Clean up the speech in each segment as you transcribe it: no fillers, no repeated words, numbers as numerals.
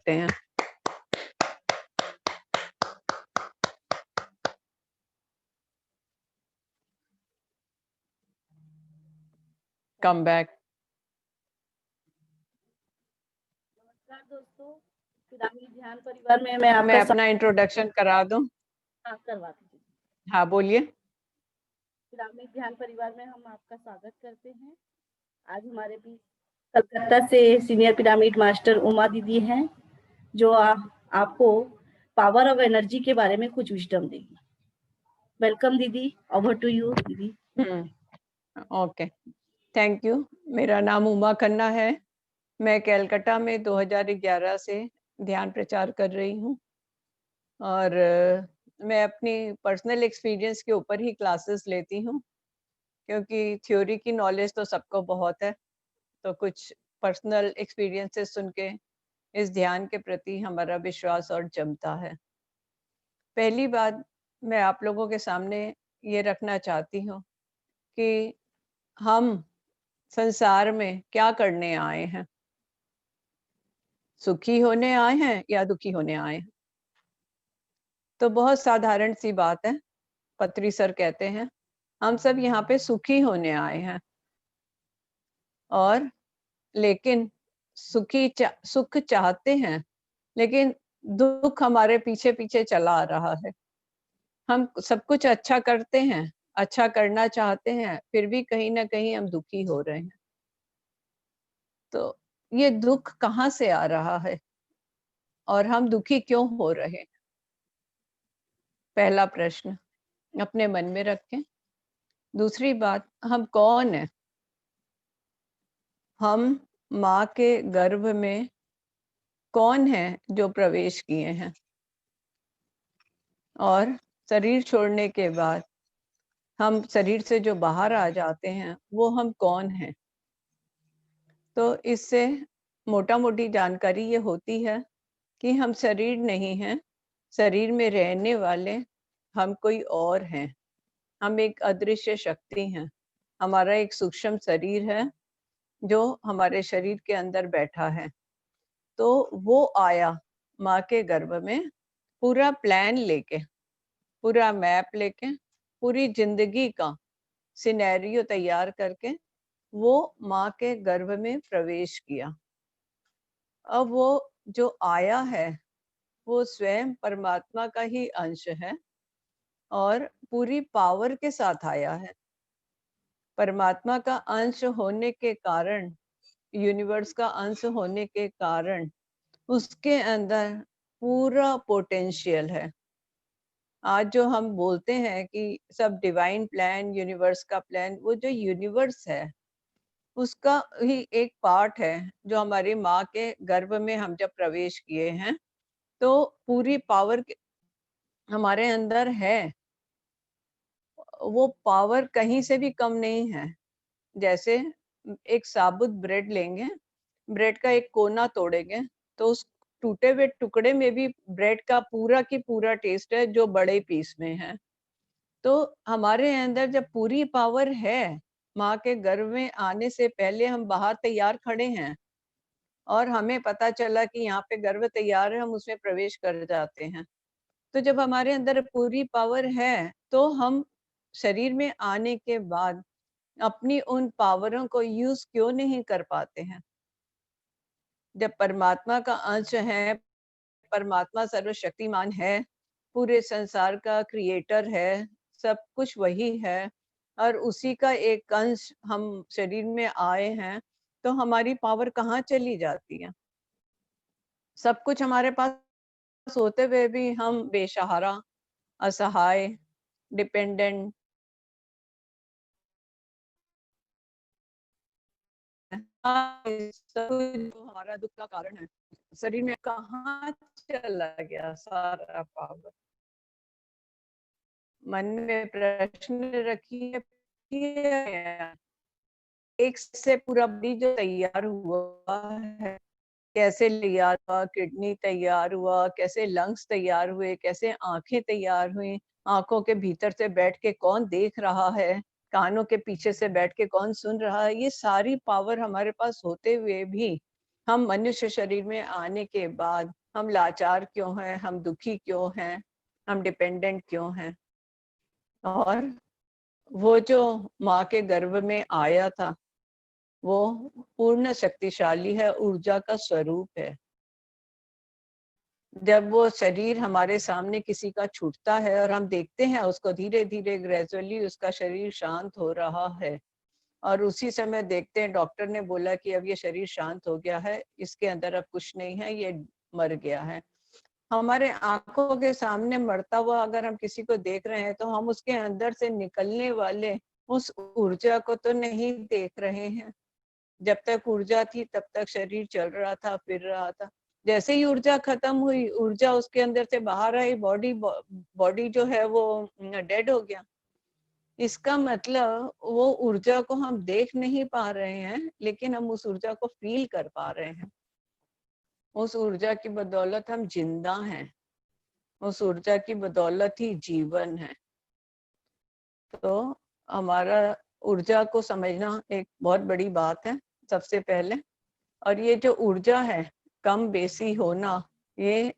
सकते हैं। Come back. नमस्कार दोस्तों, पिरामिड ध्यान परिवार में मैं मैं आपका अपना इंट्रोडक्शन करा दूं? करवा दीजिए। हाँ बोलिए। पिरामिड ध्यान परिवार में हम आपका स्वागत करते हैं। आज हमारे बीच कलकत्ता से सीनियर पिरामिड मास्टर उमा दीदी हैं, जो आपको पावर ऑफ एनर्जी के बारे में कुछ विजडम देगी। वेलकम दीदी, ओवर टू यू दीदी। Okay, thank you. मेरा नाम उमा खन्ना है। मैं कलकत्ता में 2011 से ध्यान प्रचार कर रही हूँ और मैं अपनी पर्सनल एक्सपीरियंस के ऊपर ही क्लासेस लेती हूँ, क्योंकि थ्योरी की नॉलेज तो सबको बहुत है, तो कुछ पर्सनल एक्सपीरियंसेस सुन के इस ध्यान के प्रति हमारा विश्वास और जमता है। पहली बात मैं आप लोगों के सामने ये रखना चाहती हूँ कि हम संसार में क्या करने आए हैं। सुखी होने आए हैं या दुखी होने आए हैं? तो बहुत साधारण सी बात है। पत्री सर कहते हैं हम सब यहाँ पे सुखी होने आए हैं, और लेकिन सुख चाहते हैं, लेकिन दुख हमारे पीछे पीछे चला आ रहा है। हम सब कुछ अच्छा करते हैं, अच्छा करना चाहते हैं, फिर भी कहीं ना कहीं हम दुखी हो रहे हैं। तो ये दुख कहाँ से आ रहा है और हम दुखी क्यों हो रहे हैं? पहला प्रश्न अपने मन में रखें। दूसरी बात, हम कौन हैं? हम माँ के गर्भ में कौन है जो प्रवेश किए हैं, और शरीर छोड़ने के बाद हम शरीर से जो बाहर आ जाते हैं वो हम कौन हैं? तो इससे मोटा मोटी जानकारी ये होती है कि हम शरीर नहीं हैं, शरीर में रहने वाले हम कोई और हैं। हम एक अदृश्य शक्ति हैं। हमारा एक सूक्ष्म शरीर है जो हमारे शरीर के अंदर बैठा है। तो वो आया माँ के गर्भ में पूरा प्लान लेके, पूरा मैप लेके, पूरी जिंदगी का सिनेरियो तैयार करके वो माँ के गर्भ में प्रवेश किया। अब वो जो आया है वो स्वयं परमात्मा का ही अंश है और पूरी पावर के साथ आया है। परमात्मा का अंश होने के कारण, यूनिवर्स का अंश होने के कारण उसके अंदर पूरा पोटेंशियल है। आज जो हम बोलते हैं कि सब डिवाइन प्लान, यूनिवर्स का प्लान, वो जो यूनिवर्स है उसका ही एक पार्ट है जो हमारी माँ के गर्भ में हम जब प्रवेश किए हैं तो पूरी पावर हमारे अंदर है। वो पावर कहीं से भी कम नहीं है। जैसे एक साबुत ब्रेड लेंगे, ब्रेड का एक कोना तोड़ेंगे तो उस टूटे हुए टुकड़े में भी ब्रेड का पूरा की पूरा टेस्ट है जो बड़े पीस में है। तो हमारे अंदर जब पूरी पावर है, माँ के गर्भ में आने से पहले हम बाहर तैयार खड़े हैं और हमें पता चला कि यहाँ पे गर्भ तैयार है, हम उसमें प्रवेश कर जाते हैं। तो जब हमारे अंदर पूरी पावर है तो हम शरीर में आने के बाद अपनी उन पावरों को यूज क्यों नहीं कर पाते हैं? जब परमात्मा का अंश है, परमात्मा सर्वशक्तिमान है, पूरे संसार का क्रिएटर है, सब कुछ वही है, और उसी का एक अंश हम शरीर में आए हैं, तो हमारी पावर कहाँ चली जाती है? सब कुछ हमारे पास होते हुए भी हम बेसहारा, असहाय, डिपेंडेंट सब जो हमारा दुख का कारण है। शरीर में कहाँ चला गया सारा पावर? मन में प्रश्न रखिए। एक से पूरा बॉडी जो तैयार हुआ है, कैसे तैयार हुआ, किडनी तैयार हुआ, कैसे लंग्स तैयार हुए, कैसे आंखें तैयार हुई, आंखों के भीतर से बैठ के कौन देख रहा है, कानों के पीछे से बैठ के कौन सुन रहा है, ये सारी पावर हमारे पास होते हुए भी हम मनुष्य शरीर में आने के बाद हम लाचार क्यों हैं, हम दुखी क्यों हैं, हम डिपेंडेंट क्यों हैं। और वो जो माँ के गर्भ में आया था, वो पूर्ण शक्तिशाली है, ऊर्जा का स्वरूप है। जब वो शरीर हमारे सामने किसी का छूटता है और हम देखते हैं उसको, धीरे धीरे ग्रेजुअली उसका शरीर शांत हो रहा है, और उसी समय देखते हैं डॉक्टर ने बोला कि अब ये शरीर शांत हो गया है, इसके अंदर अब कुछ नहीं है, ये मर गया है। हमारे आंखों के सामने मरता हुआ अगर हम किसी को देख रहे हैं, तो हम उसके अंदर से निकलने वाले उस ऊर्जा को तो नहीं देख रहे हैं। जब तक ऊर्जा थी तब तक शरीर चल रहा था, फिर रहा था। जैसे ही ऊर्जा खत्म हुई, ऊर्जा उसके अंदर से बाहर आई, बॉडी जो है वो डेड हो गया। इसका मतलब वो ऊर्जा को हम देख नहीं पा रहे हैं, लेकिन हम उस ऊर्जा को फील कर पा रहे हैं। उस ऊर्जा की बदौलत हम जिंदा हैं, उस ऊर्जा की बदौलत ही जीवन है। तो हमारा ऊर्जा को समझना एक बहुत बड़ी बात है सबसे पहले। और ये जो ऊर्जा है, कम बेसी होना, ये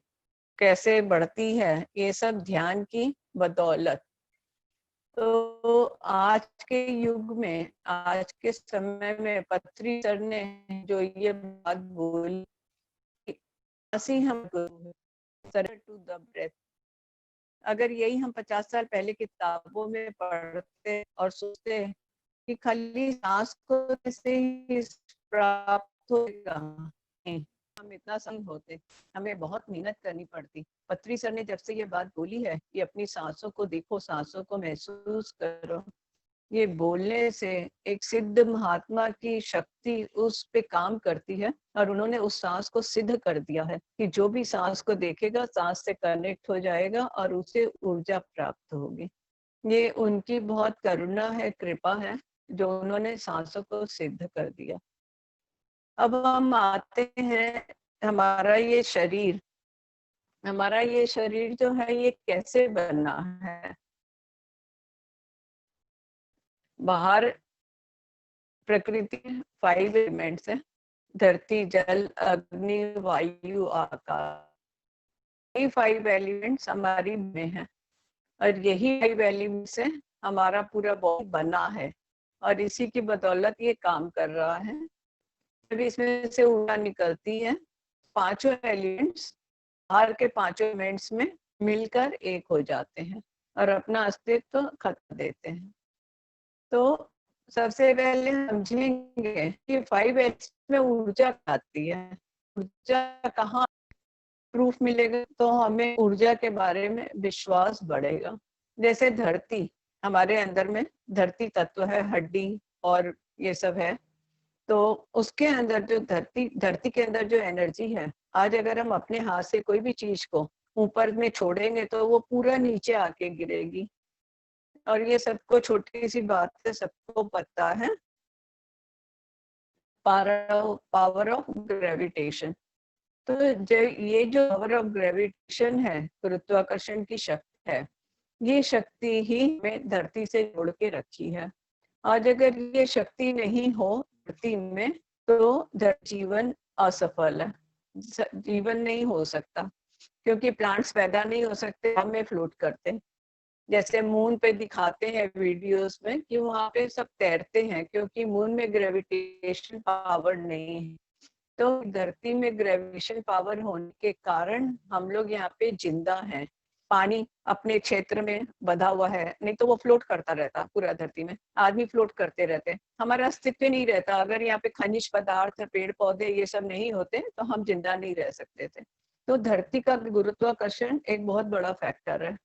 कैसे बढ़ती है, ये सब ध्यान की बदौलत। तो आज के युग में, आज के समय में पत्री सर ने जो ये बात बोली, ऐसी हम सरेंडर टू द ब्रेथ, अगर यही हम 50 साल पहले किताबों में पढ़ते और सोचते कि खाली सांस को कैसे ही प्राप्त होगा, नहीं, हम इतना संग होते, हमें बहुत मेहनत करनी पड़ती। पत्री सर ने जब से ये बात बोली है कि अपनी सांसों को देखो, सांसों को महसूस करो, ये बोलने से एक सिद्ध महात्मा की शक्ति उस पे काम करती है, और उन्होंने उस सांस को सिद्ध कर दिया है कि जो भी सांस को देखेगा, सांस से कनेक्ट हो जाएगा और उसे ऊर्जा प्राप्त होगी। ये उनकी बहुत करुणा है, कृपा है, जो उन्होंने सांसों को सिद्ध कर दिया। अब हम आते हैं, हमारा ये शरीर, हमारा ये शरीर जो है ये कैसे बना है। बाहर प्रकृति 5 एलिमेंट्स है, धरती, जल, अग्नि, वायु, आकाश। ये 5 एलिमेंट्स हमारी में है, और यही 5 एलिमेंट से हमारा पूरा बॉडी बना है, और इसी की बदौलत ये काम कर रहा है। जब इसमें से ऊर्जा निकलती है, पांचों एलिमेंट्स, बाहर के पांचों एलिमेंट्स में मिलकर एक हो जाते हैं और अपना अस्तित्व खत्म देते हैं। तो सबसे पहले समझेंगे कि 5 एलिमेंट्स में ऊर्जा आती है, ऊर्जा कहाँ प्रूफ मिलेगा, तो हमें ऊर्जा के बारे में विश्वास बढ़ेगा। जैसे धरती, हमारे अंदर में धरती तत्व है, हड्डी और ये सब है, तो उसके अंदर जो धरती के अंदर जो एनर्जी है, आज अगर हम अपने हाथ से कोई भी चीज को ऊपर में छोड़ेंगे तो वो पूरा नीचे आके गिरेगी। और ये सबको, छोटी सी बात है, सबको पता है, पावर ऑफ ग्रेविटेशन। तो ये जो पावर ऑफ ग्रेविटेशन है, गुरुत्वाकर्षण की शक्ति है, ये शक्ति ही हमें धरती से जोड़ के रखी है। आज अगर ये शक्ति नहीं हो धरती में, तो जीवन असफल है, जीवन नहीं हो सकता, क्योंकि प्लांट्स पैदा नहीं हो सकते, हमें फ्लोट करते। जैसे मून पे दिखाते हैं वीडियोस में कि वहां पे सब तैरते हैं, क्योंकि मून में ग्रेविटेशन पावर नहीं है। तो धरती में ग्रेविटेशन पावर होने के कारण हम लोग यहाँ पे जिंदा हैं। पानी अपने क्षेत्र में बंधा हुआ है, नहीं तो वो फ्लोट करता रहता पूरा धरती में, आदमी फ्लोट करते रहते, हमारा अस्तित्व नहीं रहता। अगर यहाँ पे खनिज पदार्थ, पेड़ पौधे ये सब नहीं होते तो हम जिंदा नहीं रह सकते थे। तो धरती का गुरुत्वाकर्षण एक बहुत बड़ा फैक्टर है,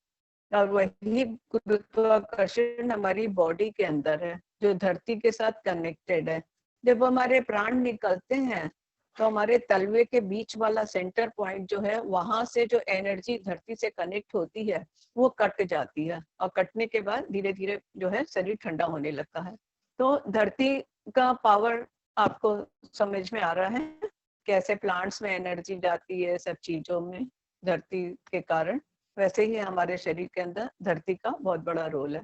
और वही गुरुत्वाकर्षण हमारी बॉडी के अंदर है, जो धरती के साथ कनेक्टेड है। जब हमारे प्राण निकलते हैं, तो हमारे तलवे के बीच वाला सेंटर पॉइंट जो है, वहां से जो एनर्जी धरती से कनेक्ट होती है, वो कट जाती है, और कटने के बाद धीरे धीरे जो है शरीर ठंडा होने लगता है। तो धरती का पावर आपको समझ में आ रहा है, कैसे प्लांट्स में एनर्जी जाती है, सब चीजों में धरती के कारण। वैसे ही हमारे शरीर के अंदर धरती का बहुत बड़ा रोल है।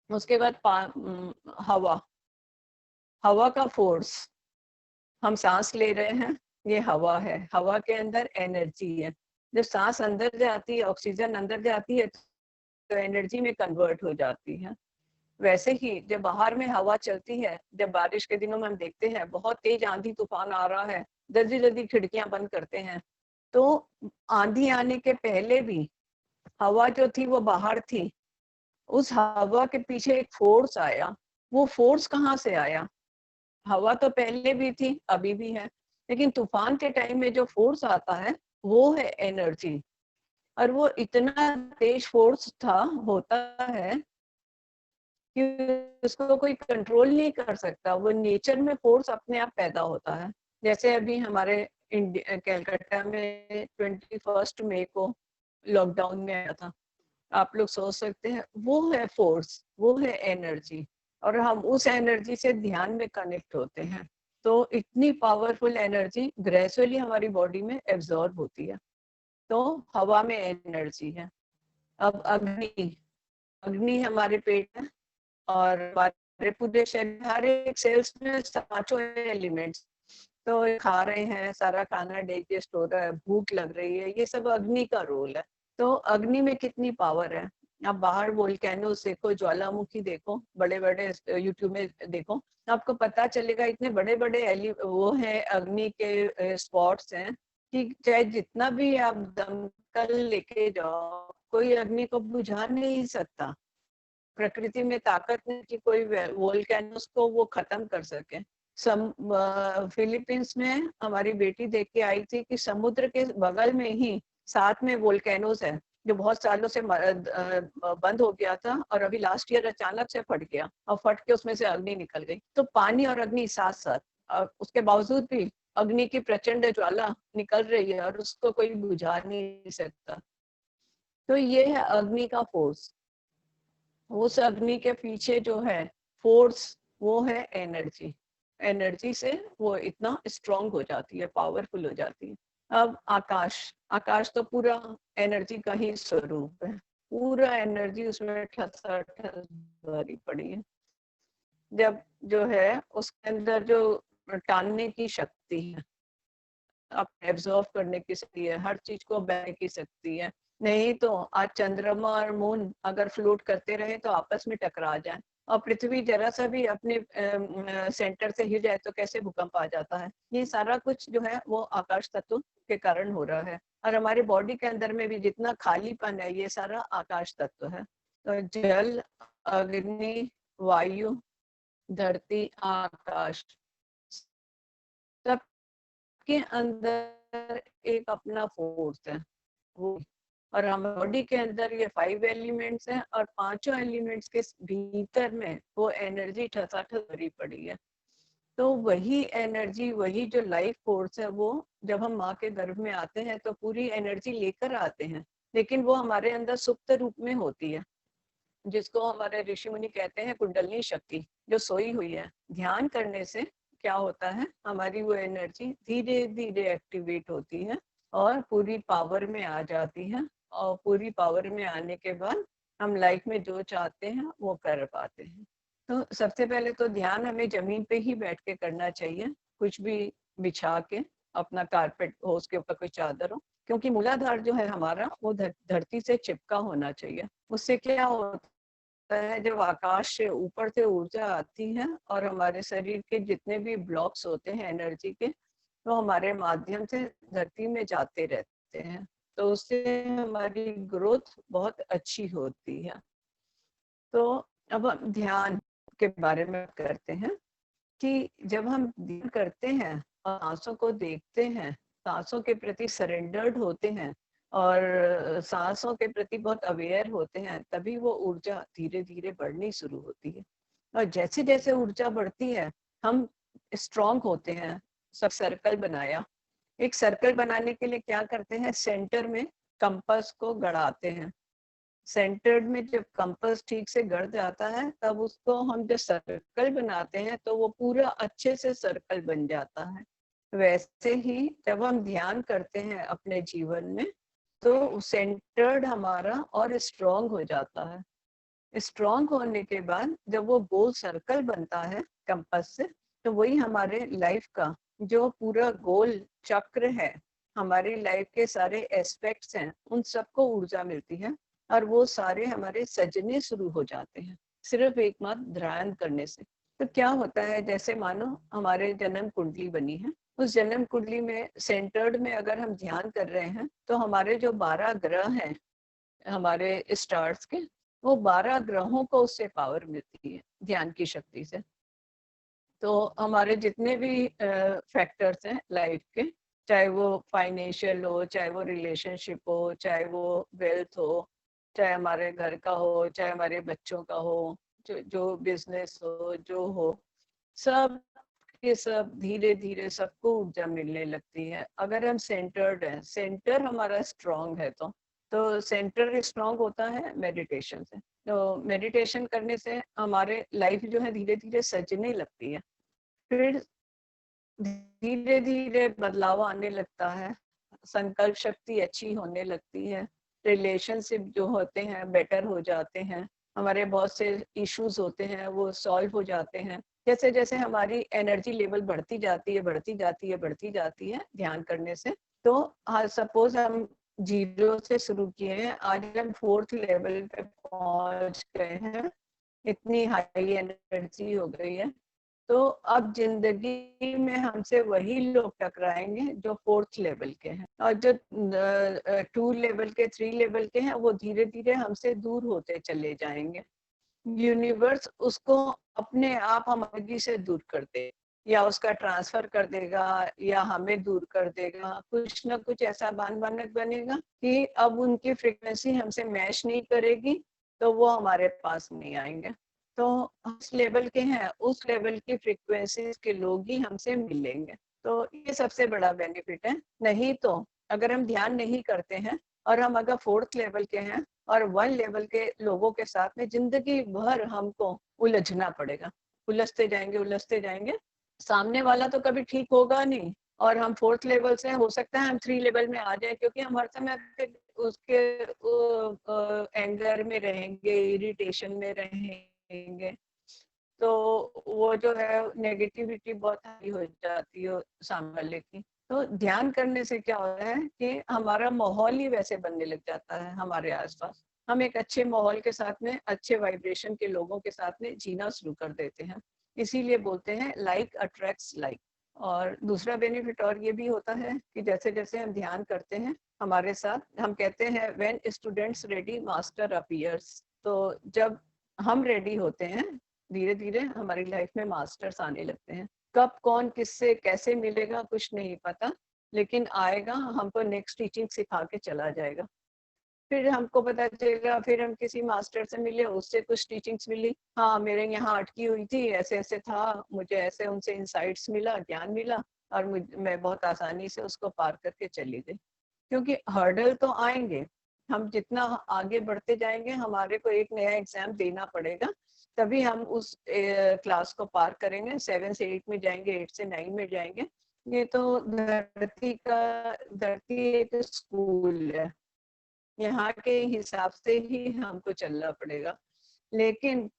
उसके बाद हवा, हवा का फोर्स, हम सांस ले रहे हैं, ये हवा है, हवा के अंदर एनर्जी है। जब सांस अंदर जाती है, ऑक्सीजन अंदर जाती है तो एनर्जी में कन्वर्ट हो जाती है। वैसे ही जब बाहर में हवा चलती है, जब बारिश के दिनों में हम देखते हैं बहुत तेज आंधी तूफान आ रहा है, जल्दी जल्दी खिड़कियां बंद करते हैं, तो आंधी आने के पहले भी हवा जो थी वो बाहर थी, उस हवा के पीछे एक फोर्स आया। वो फोर्स कहाँ से आया? हवा तो पहले भी थी, अभी भी है, लेकिन तूफान के टाइम में जो फोर्स आता है वो है एनर्जी। और वो इतना तेज फोर्स था, होता है कि उसको कोई कंट्रोल नहीं कर सकता। वो नेचर में फोर्स अपने आप पैदा होता है। जैसे अभी हमारे कलकत्ता में 21 मई को लॉकडाउन में आया था, आप लोग सोच सकते हैं, वो है फोर्स, वो है एनर्जी। और हम उस एनर्जी से ध्यान में कनेक्ट होते हैं, तो इतनी पावरफुल एनर्जी ग्रेजुअली हमारी बॉडी में एब्जॉर्ब होती है। तो हवा में एनर्जी है। अब अग्नि, अग्नि हमारे पेट में और हमारे पूरे शरीर, हर एक सेल्स में पांचों एलिमेंट्स। तो खा रहे हैं, सारा खाना डाइजेस्ट हो रहा है, भूख लग रही है, ये सब अग्नि का रोल है। तो अग्नि में कितनी पावर है। आप बाहर वोल्केनोस देखो, ज्वालामुखी देखो, बड़े बड़े यूट्यूब में देखो, आपको पता चलेगा इतने बड़े बड़े वो हैं अग्नि के स्पॉट्स हैं कि चाहे जितना भी आप दमकल लेके जाओ, कोई अग्नि को बुझा नहीं सकता। प्रकृति में ताकत नहीं कि कोई वोल्केनोस को वो खत्म कर सके। फिलीपींस में हमारी बेटी देख के आई थी कि समुद्र के बगल में ही साथ में वोल्केनोस है, जो बहुत सालों से बंद हो गया था और अभी लास्ट ईयर अचानक से फट गया और फट के उसमें से अग्नि निकल गई। तो पानी और अग्नि साथ साथ, उसके बावजूद भी अग्नि की प्रचंड ज्वाला निकल रही है और उसको कोई बुझा नहीं सकता। तो ये है अग्नि का फोर्स। उस अग्नि के पीछे जो है फोर्स, वो है एनर्जी। एनर्जी से वो इतना स्ट्रांग हो जाती है, पावरफुल हो जाती है। अब आकाश, आकाश तो पूरा एनर्जी का ही स्वरूप है, पूरा एनर्जी उसमें ठसा ठस भरी पड़ी है। जब जो है उसके अंदर जो टानने की शक्ति है, आप एब्जॉर्व करने की शक्ति है, हर चीज को बहने की शक्ति है। नहीं तो आज चंद्रमा और मून अगर फ्लोट करते रहे तो आपस में टकरा जाए, और पृथ्वी जरा सा भी अपने सेंटर से हिल जाए तो कैसे भूकंप आ जाता है। ये सारा कुछ जो है वो आकाश तत्व के कारण हो रहा है। और हमारे बॉडी के अंदर में भी जितना खालीपन है, ये सारा आकाश तत्व है। तो जल, अग्नि, वायु, धरती, आकाश, सब के अंदर एक अपना फोर्स है वो। और हम बॉडी के अंदर ये 5 एलिमेंट्स हैं और पांचों एलिमेंट्स के भीतर में वो एनर्जी ठसाठस भरी पड़ी है। तो वही एनर्जी, वही जो लाइफ फोर्स है, वो जब हम माँ के गर्भ में आते हैं तो पूरी एनर्जी लेकर आते हैं, लेकिन वो हमारे अंदर सुप्त रूप में होती है, जिसको हमारे ऋषि मुनि कहते हैं कुंडलनी शक्ति, जो सोई हुई है। ध्यान करने से क्या होता है, हमारी वो एनर्जी धीरे धीरे एक्टिवेट होती है और पूरी पावर में आ जाती है। और पूरी पावर में आने के बाद हम लाइफ में जो चाहते हैं वो कर पाते हैं। तो सबसे पहले तो ध्यान हमें जमीन पे ही बैठ के करना चाहिए, कुछ भी बिछा के, अपना कारपेट हो, उसके ऊपर कोई चादर हो, क्योंकि मूलाधार जो है हमारा वो धरती से चिपका होना चाहिए। उससे क्या होता है, जब आकाश से ऊपर से ऊर्जा आती है और हमारे शरीर के जितने भी ब्लॉक्स होते हैं एनर्जी के, तो हमारे माध्यम से धरती में जाते रहते हैं, तो उससे हमारी ग्रोथ बहुत अच्छी होती है। तो अब हम ध्यान के बारे में करते हैं कि जब हम ध्यान करते हैं और सांसों को देखते हैं, सांसों के प्रति सरेंडर्ड होते हैं और सांसों के प्रति बहुत अवेयर होते हैं, तभी वो ऊर्जा धीरे धीरे बढ़नी शुरू होती है। और जैसे जैसे ऊर्जा बढ़ती है हम स्ट्रांग होते हैं। सब सर्कल बनाया, एक सर्कल बनाने के लिए क्या करते हैं, सेंटर में कंपास को गड़ाते हैं। सेंटर्ड में जब कंपास ठीक से गड़ जाता है, तब उसको हम जब सर्कल बनाते हैं तो वो पूरा अच्छे से सर्कल बन जाता है। वैसे ही जब हम ध्यान करते हैं अपने जीवन में, तो सेंटर्ड हमारा और स्ट्रांग हो जाता है। स्ट्रांग होने के बाद जब वो गोल सर्कल बनता है कंपास से, तो वही हमारे लाइफ का जो पूरा गोल चक्र है, हमारी लाइफ के सारे एस्पेक्ट्स हैं, उन सबको ऊर्जा मिलती है और वो सारे हमारे सजने शुरू हो जाते हैं सिर्फ एकमात्र ध्यान करने से। तो क्या होता है, जैसे मानो हमारे जन्म कुंडली बनी है, उस जन्म कुंडली में सेंटर्ड में अगर हम ध्यान कर रहे हैं तो हमारे जो 12 ग्रह हैं हमारे स्टार्स के, वो 12 ग्रहों को उससे पावर मिलती है ध्यान की शक्ति से। तो हमारे जितने भी फैक्टर्स हैं लाइफ के, चाहे वो फाइनेंशियल हो, चाहे वो रिलेशनशिप हो, चाहे वो वेल्थ हो, चाहे हमारे घर का हो, चाहे हमारे बच्चों का हो, जो बिजनेस हो, जो हो, सब के सब धीरे धीरे सबको ऊर्जा मिलने लगती है अगर हम सेंटर्ड हैं। सेंटर हमारा स्ट्रांग है तो सेंटर स्ट्रांग होता है मेडिटेशन से। तो मेडिटेशन करने से हमारे लाइफ जो है धीरे धीरे सजने लगती है, फिर धीरे धीरे बदलाव आने लगता है, संकल्प शक्ति अच्छी होने लगती है, रिलेशनशिप जो होते हैं बेटर हो जाते हैं, हमारे बहुत से इश्यूज होते हैं वो सॉल्व हो जाते हैं। जैसे जैसे हमारी एनर्जी लेवल बढ़ती जाती है बढ़ती जाती है बढ़ती जाती है ध्यान करने से। तो सपोज हम जीरो से शुरू किए हैं, आज हम 4th लेवल पे पहुंच गए हैं, इतनी हाई एनर्जी हो गई है। तो अब जिंदगी में हमसे वही लोग टकराएंगे जो 4th लेवल के हैं, और जो 2 लेवल के 3 लेवल के हैं वो धीरे धीरे हमसे दूर होते चले जाएंगे। यूनिवर्स उसको अपने आप हमारी से दूर कर दे, या उसका ट्रांसफर कर देगा, या हमें दूर कर देगा, कुछ ना कुछ ऐसा बानक बनेगा कि अब उनकी फ्रीक्वेंसी हमसे मैच नहीं करेगी, तो वो हमारे पास नहीं आएंगे। तो उस लेवल के हैं, उस लेवल की फ्रीक्वेंसीज के लोग ही हमसे मिलेंगे। तो ये सबसे बड़ा बेनिफिट है। नहीं तो अगर हम ध्यान नहीं करते हैं और हम अगर 4th लेवल के हैं और 1 लेवल के लोगों के साथ में जिंदगी भर हमको उलझना पड़ेगा, उलझते जाएंगे, सामने वाला तो कभी ठीक होगा नहीं, और हम 4th लेवल से हो सकता है हम 3 लेवल में आ जाए, क्योंकि हम हर समय उसके एंगर में रहेंगे, इरिटेशन में रहेंगे, तो वो जो है नेगेटिविटी बहुत हाई हो जाती है सामने वाले की। तो ध्यान करने से क्या होता है कि हमारा माहौल ही वैसे बनने लग जाता है हमारे आसपास, हम एक अच्छे माहौल के साथ में, अच्छे वाइब्रेशन के लोगों के साथ में जीना शुरू कर देते हैं। इसीलिए बोलते हैं लाइक अट्रैक्ट्स लाइक। और दूसरा बेनिफिट और ये भी होता है कि जैसे जैसे हम ध्यान करते हैं हमारे साथ, हम कहते हैं when students ready master appears. तो जब हम रेडी होते हैं धीरे धीरे हमारी लाइफ में मास्टर्स आने लगते हैं। कब कौन किससे कैसे मिलेगा कुछ नहीं पता, लेकिन आएगा, हमको नेक्स्ट टीचिंग सिखा के चला जाएगा। फिर हमको पता चलेगा, फिर हम किसी मास्टर से मिले, उससे कुछ टीचिंग्स मिली, हाँ मेरे यहाँ अटकी हुई थी, ऐसे ऐसे था, मुझे ऐसे उनसे इंसाइट्स मिला, ज्ञान मिला, और मैं बहुत आसानी से उसको पार करके चली गई। क्योंकि हर्डल तो आएंगे, हम जितना आगे बढ़ते जाएंगे हमारे को एक नया एग्जाम देना पड़ेगा, तभी हम उस क्लास को पार करेंगे। 7 से 8 में जाएंगे, 8 से 9 में जाएंगे। ये तो धरती एक स्कूल है, यहाँ के हिसाब से ही हमको चलना पड़ेगा। लेकिन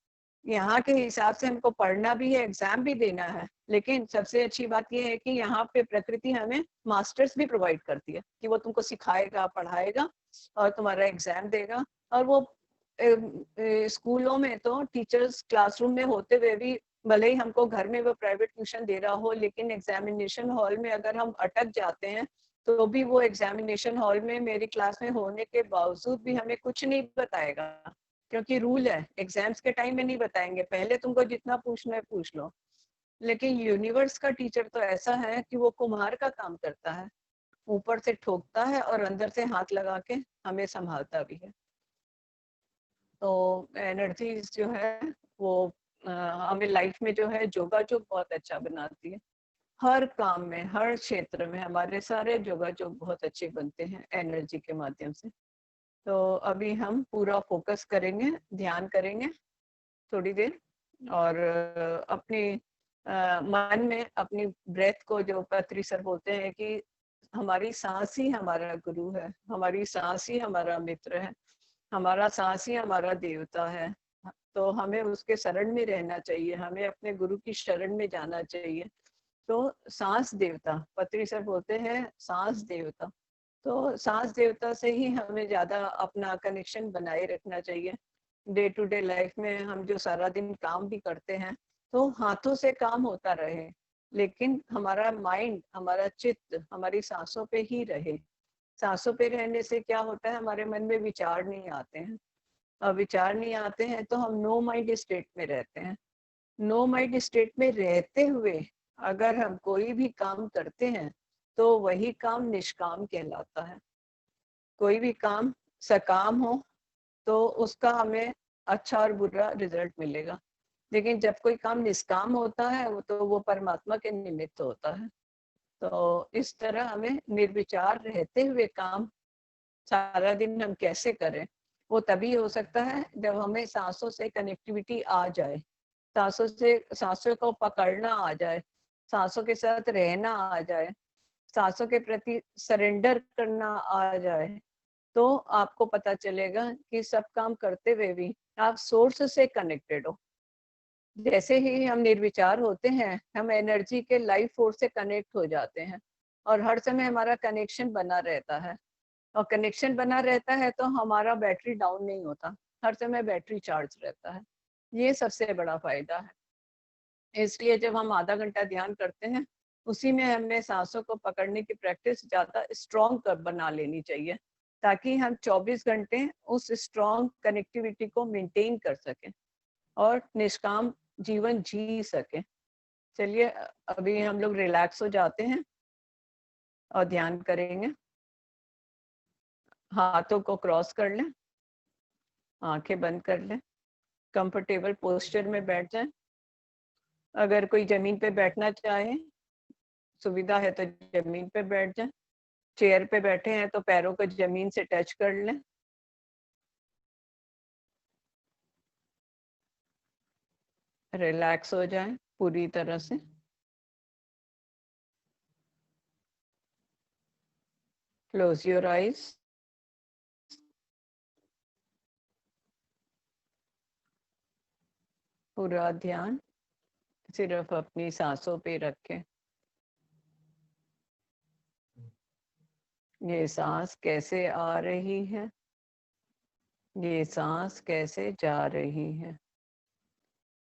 यहाँ के हिसाब से हमको पढ़ना भी है, एग्जाम भी देना है, लेकिन सबसे अच्छी बात यह है कि यहाँ पे प्रकृति हमें मास्टर्स भी प्रोवाइड करती है कि वो तुमको सिखाएगा, पढ़ाएगा और तुम्हारा एग्जाम देगा। और वो स्कूलों में तो टीचर्स क्लासरूम में होते हुए भी, भले ही हमको घर में वो प्राइवेट ट्यूशन दे रहा हो, लेकिन एग्जामिनेशन हॉल में अगर हम अटक जाते हैं तो भी वो एग्जामिनेशन हॉल में मेरी क्लास में होने के बावजूद भी हमें कुछ नहीं बताएगा, क्योंकि रूल है, एग्जाम्स के टाइम में नहीं बताएंगे, पहले तुमको जितना पूछना है पूछ लो। लेकिन यूनिवर्स का टीचर तो ऐसा है कि वो कुम्हार का काम करता है, ऊपर से ठोकता है और अंदर से हाथ लगा के हमें संभालता भी है। तो एनर्जी जो है वो हमें लाइफ में जो है जोगाजोग बहुत अच्छा बनाती है। हर काम में, हर क्षेत्र में हमारे सारे जोगाजोग बहुत अच्छे बनते हैं एनर्जी के माध्यम से। तो अभी हम पूरा फोकस करेंगे, ध्यान करेंगे थोड़ी देर, और अपनी मन में अपनी ब्रेथ को, जो पत्री सर बोलते हैं कि हमारी सांस ही हमारा गुरु है, हमारी सांस ही हमारा मित्र है, हमारा सांस ही हमारा देवता है। तो हमें उसके शरण में रहना चाहिए, हमें अपने गुरु की शरण में जाना चाहिए। तो सांस देवता, पत्री सर बोलते हैं सांस देवता, तो सांस देवता से ही हमें ज्यादा अपना कनेक्शन बनाए रखना चाहिए। डे टू डे लाइफ में हम जो सारा दिन काम भी करते हैं, तो हाथों से काम होता रहे, लेकिन हमारा माइंड, हमारा चित्त हमारी सांसों पे ही रहे। सांसों पे रहने से क्या होता है, हमारे मन में विचार नहीं आते हैं, और विचार नहीं आते हैं तो हम नो माइंड स्टेट में रहते हैं। नो माइंड स्टेट में रहते हुए अगर हम कोई भी काम करते हैं तो वही काम निष्काम कहलाता है। कोई भी काम सकाम हो तो उसका हमें अच्छा और बुरा रिजल्ट मिलेगा, लेकिन जब कोई काम निष्काम होता है वो परमात्मा के निमित्त होता है। तो इस तरह हमें निर्विचार रहते हुए काम सारा दिन हम कैसे करें, वो तभी हो सकता है जब हमें सांसों से कनेक्टिविटी आ जाए, सांसों से, सांसों को पकड़ना आ जाए, सांसों के साथ रहना आ जाए, सांसों के प्रति सरेंडर करना आ जाए, तो आपको पता चलेगा कि सब काम करते हुए भी आप सोर्स से कनेक्टेड हो। जैसे ही हम निर्विचार होते हैं, हम एनर्जी के लाइफ फोर्स से कनेक्ट हो जाते हैं, और हर समय हमारा कनेक्शन बना रहता है, और कनेक्शन बना रहता है तो हमारा बैटरी डाउन नहीं होता, हर समय बैटरी चार्ज रहता है। ये सबसे बड़ा फायदा है। इसलिए जब हम आधा घंटा ध्यान करते हैं, उसी में हमें सांसों को पकड़ने की प्रैक्टिस ज़्यादा स्ट्रॉन्ग कर बना लेनी चाहिए, ताकि हम 24 घंटे उस स्ट्रॉन्ग कनेक्टिविटी को मेंटेन कर सकें और निष्काम जीवन जी सकें। चलिए अभी हम लोग रिलैक्स हो जाते हैं और ध्यान करेंगे। हाथों को क्रॉस कर लें, आंखें बंद कर लें, कंफर्टेबल पोस्चर में बैठ जाएं। अगर कोई जमीन पे बैठना चाहे, सुविधा है तो जमीन पे बैठ जाएं। चेयर पे बैठे हैं तो पैरों को जमीन से टच कर लें। रिलैक्स हो जाएं पूरी तरह से। Close your eyes. पूरा ध्यान सिर्फ अपनी सांसों पे रखें। ये सांस कैसे आ रही है, ये सांस कैसे जा रही है।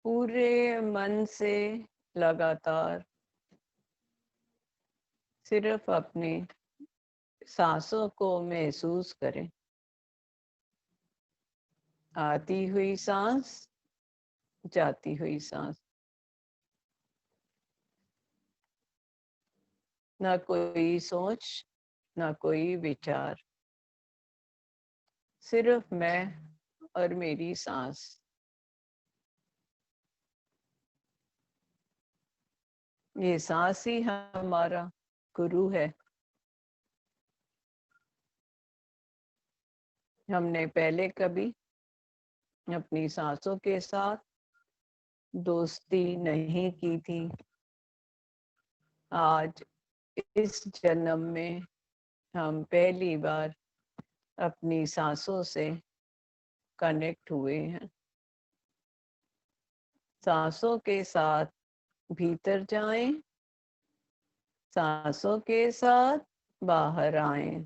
पूरे मन से लगातार सिर्फ अपनी सांसों को महसूस करें। आती हुई सांस, जाती हुई सांस। ना कोई सोच, ना कोई विचार, सिर्फ मैं और मेरी सांस। ये सांस ही हमारा गुरु है। हमने पहले कभी अपनी सांसों के साथ दोस्ती नहीं की थी। आज इस जन्म में हम पहली बार अपनी सांसों से कनेक्ट हुए हैं। सांसों के साथ भीतर जाएं, सांसों के साथ बाहर आएं।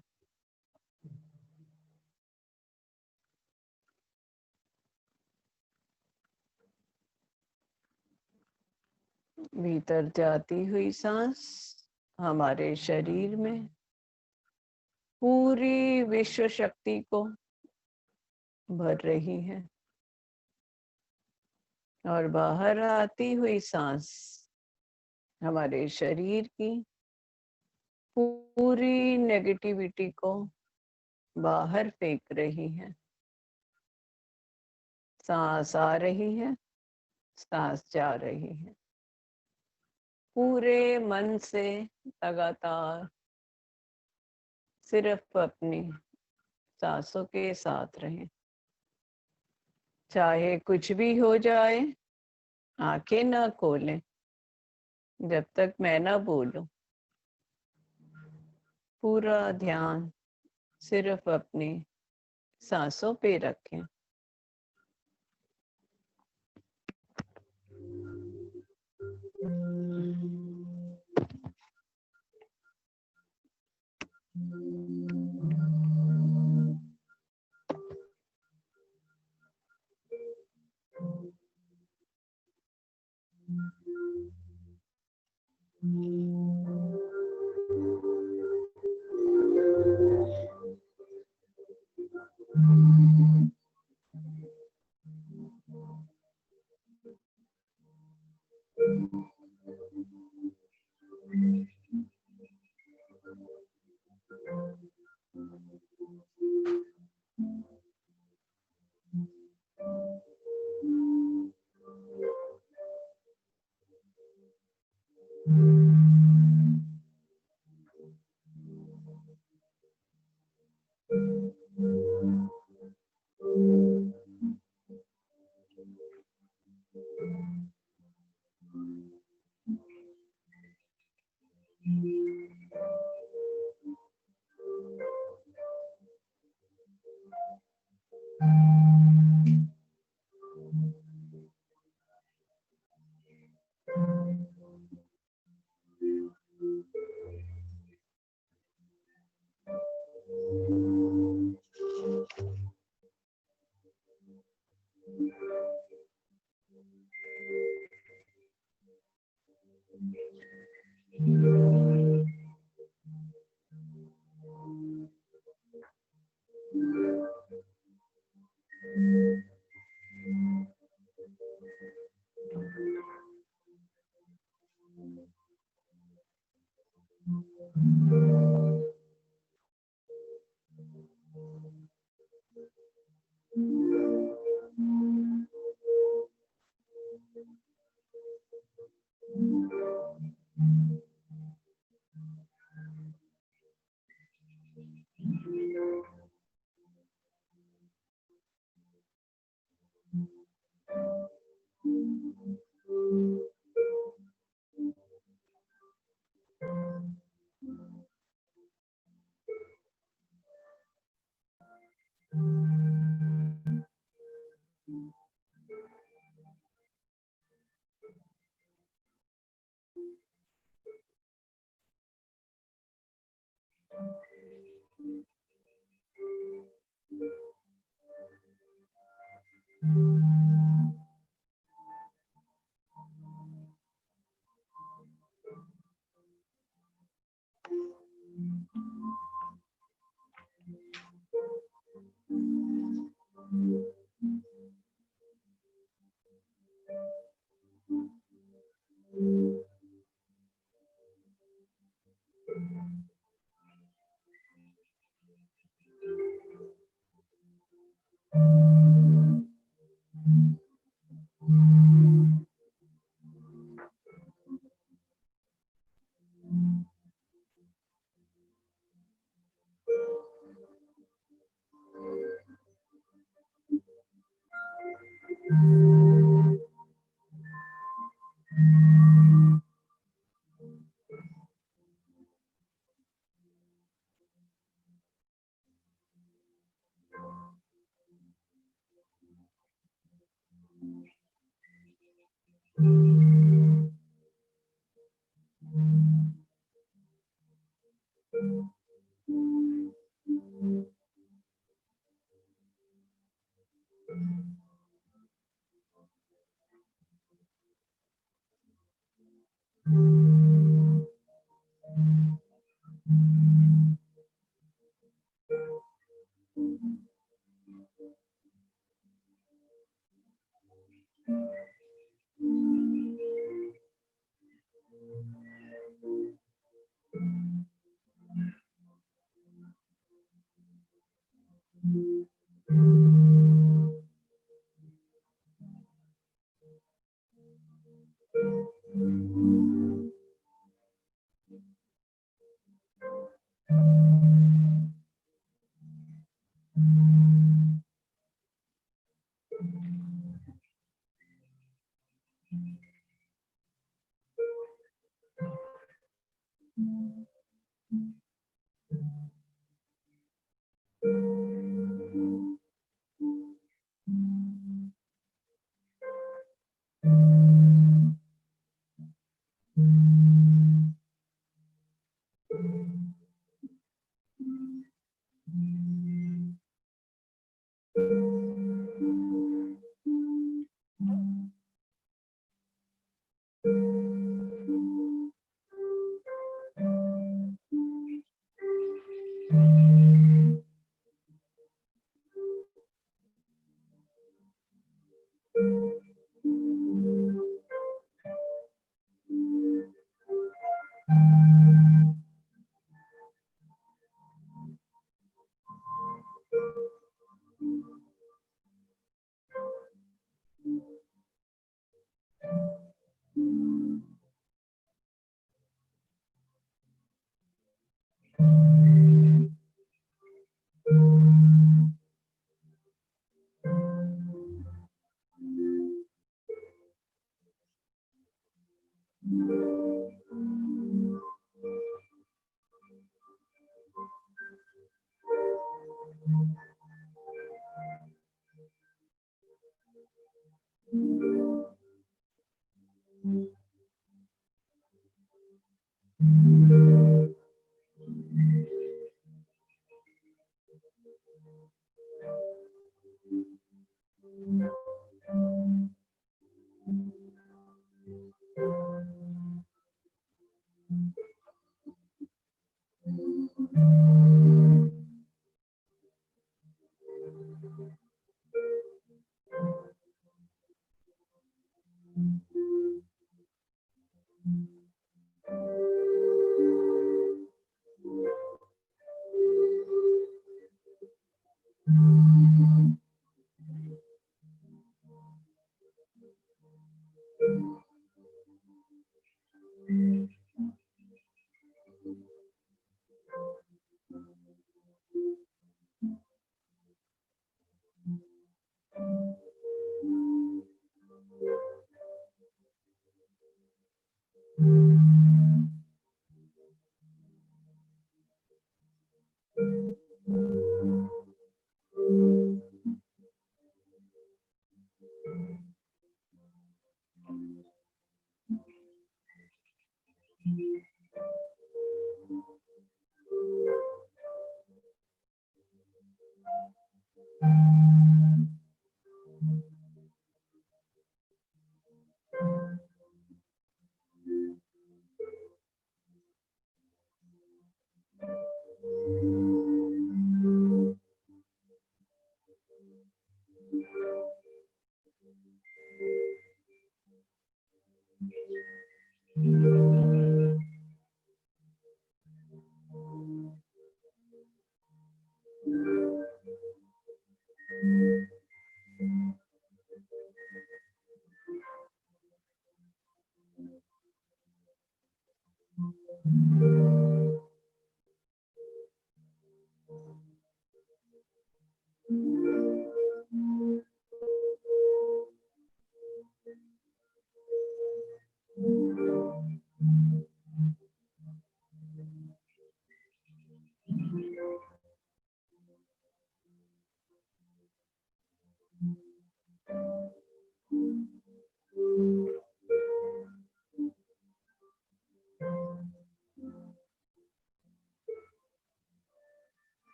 भीतर जाती हुई सांस हमारे शरीर में पूरी विश्व शक्ति को भर रही है, और बाहर आती हुई सांस हमारे शरीर की पूरी नेगेटिविटी को बाहर फेंक रही है। सांस आ रही है, सांस जा रही है। पूरे मन से लगातार सिर्फ अपनी सांसों के साथ रहें। चाहे कुछ भी हो जाए, आंखें ना खोलें जब तक मैं ना बोलूं। पूरा ध्यान सिर्फ अपनी सांसों पे रखें।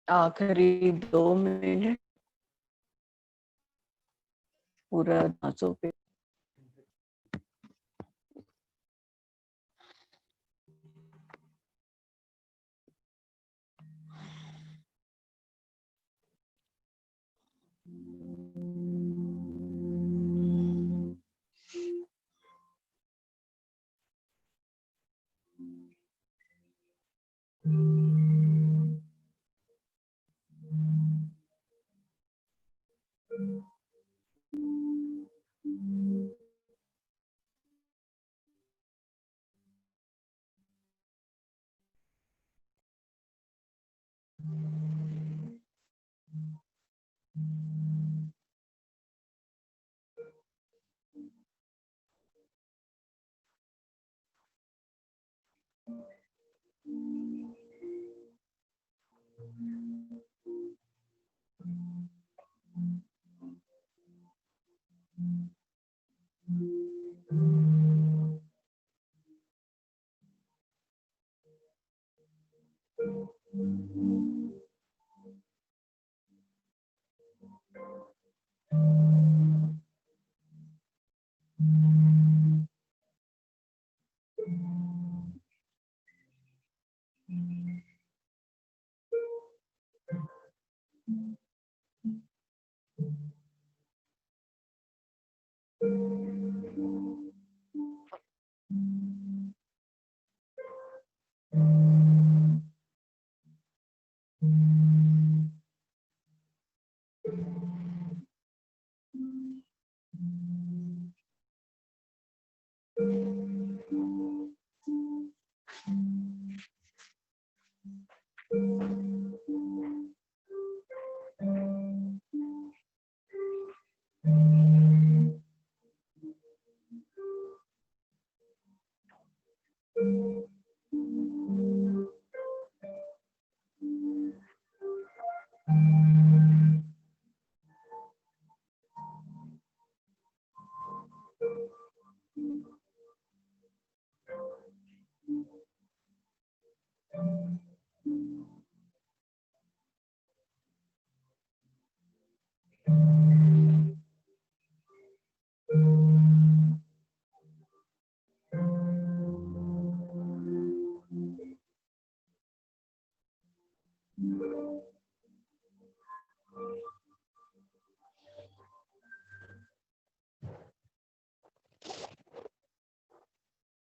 आखिरी 2 मिनट पूरा 900 पे।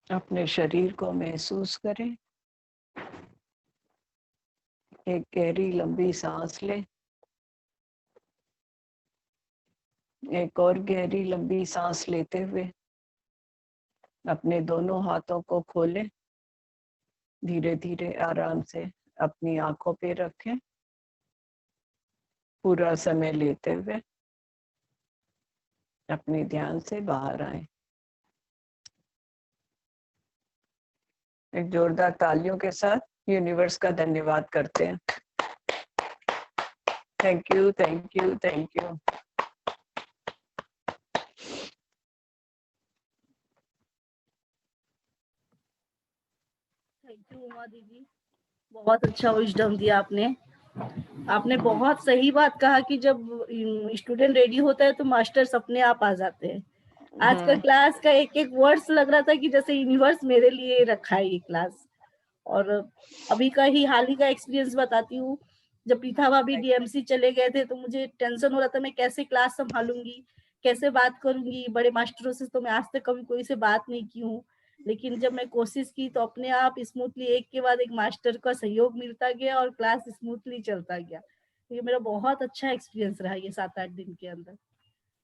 अपने शरीर को महसूस करें। एक गहरी लंबी सांस लें। एक और गहरी लंबी सांस लेते हुए अपने दोनों हाथों को खोलें। धीरे धीरे आराम से अपनी आंखों पे रखें। पूरा समय लेते हुए अपने ध्यान से बाहर आए। एक जोरदार तालियों के साथ यूनिवर्स का धन्यवाद करते हैं। Thank you, thank you, thank you. Thank you Uma दीदी, बहुत अच्छा विजडम दिया आपने। आपने बहुत सही बात कहा कि जब स्टूडेंट रेडी होता है तो मास्टर्स अपने आप आ जाते हैं। आज का क्लास का एक एक वर्ड्स लग रहा था कि जैसे यूनिवर्स मेरे लिए रखा है ये क्लास। और अभी का ही हाल ही का एक्सपीरियंस बताती हूँ। जब पीठा भाभी डीएमसी चले गए थे तो मुझे टेंशन हो रहा था मैं कैसे क्लास संभालूंगी, कैसे बात करूंगी। बड़े मास्टरों से तो मैं आज तक कभी कोई से बात नहीं की हूँ, लेकिन जब मैं कोशिश की तो अपने आप स्मूथली एक के बाद एक मास्टर का सहयोग मिलता गया और क्लास स्मूथली चलता गया। ये मेरा बहुत अच्छा एक्सपीरियंस रहा ये 7-8 दिन के अंदर।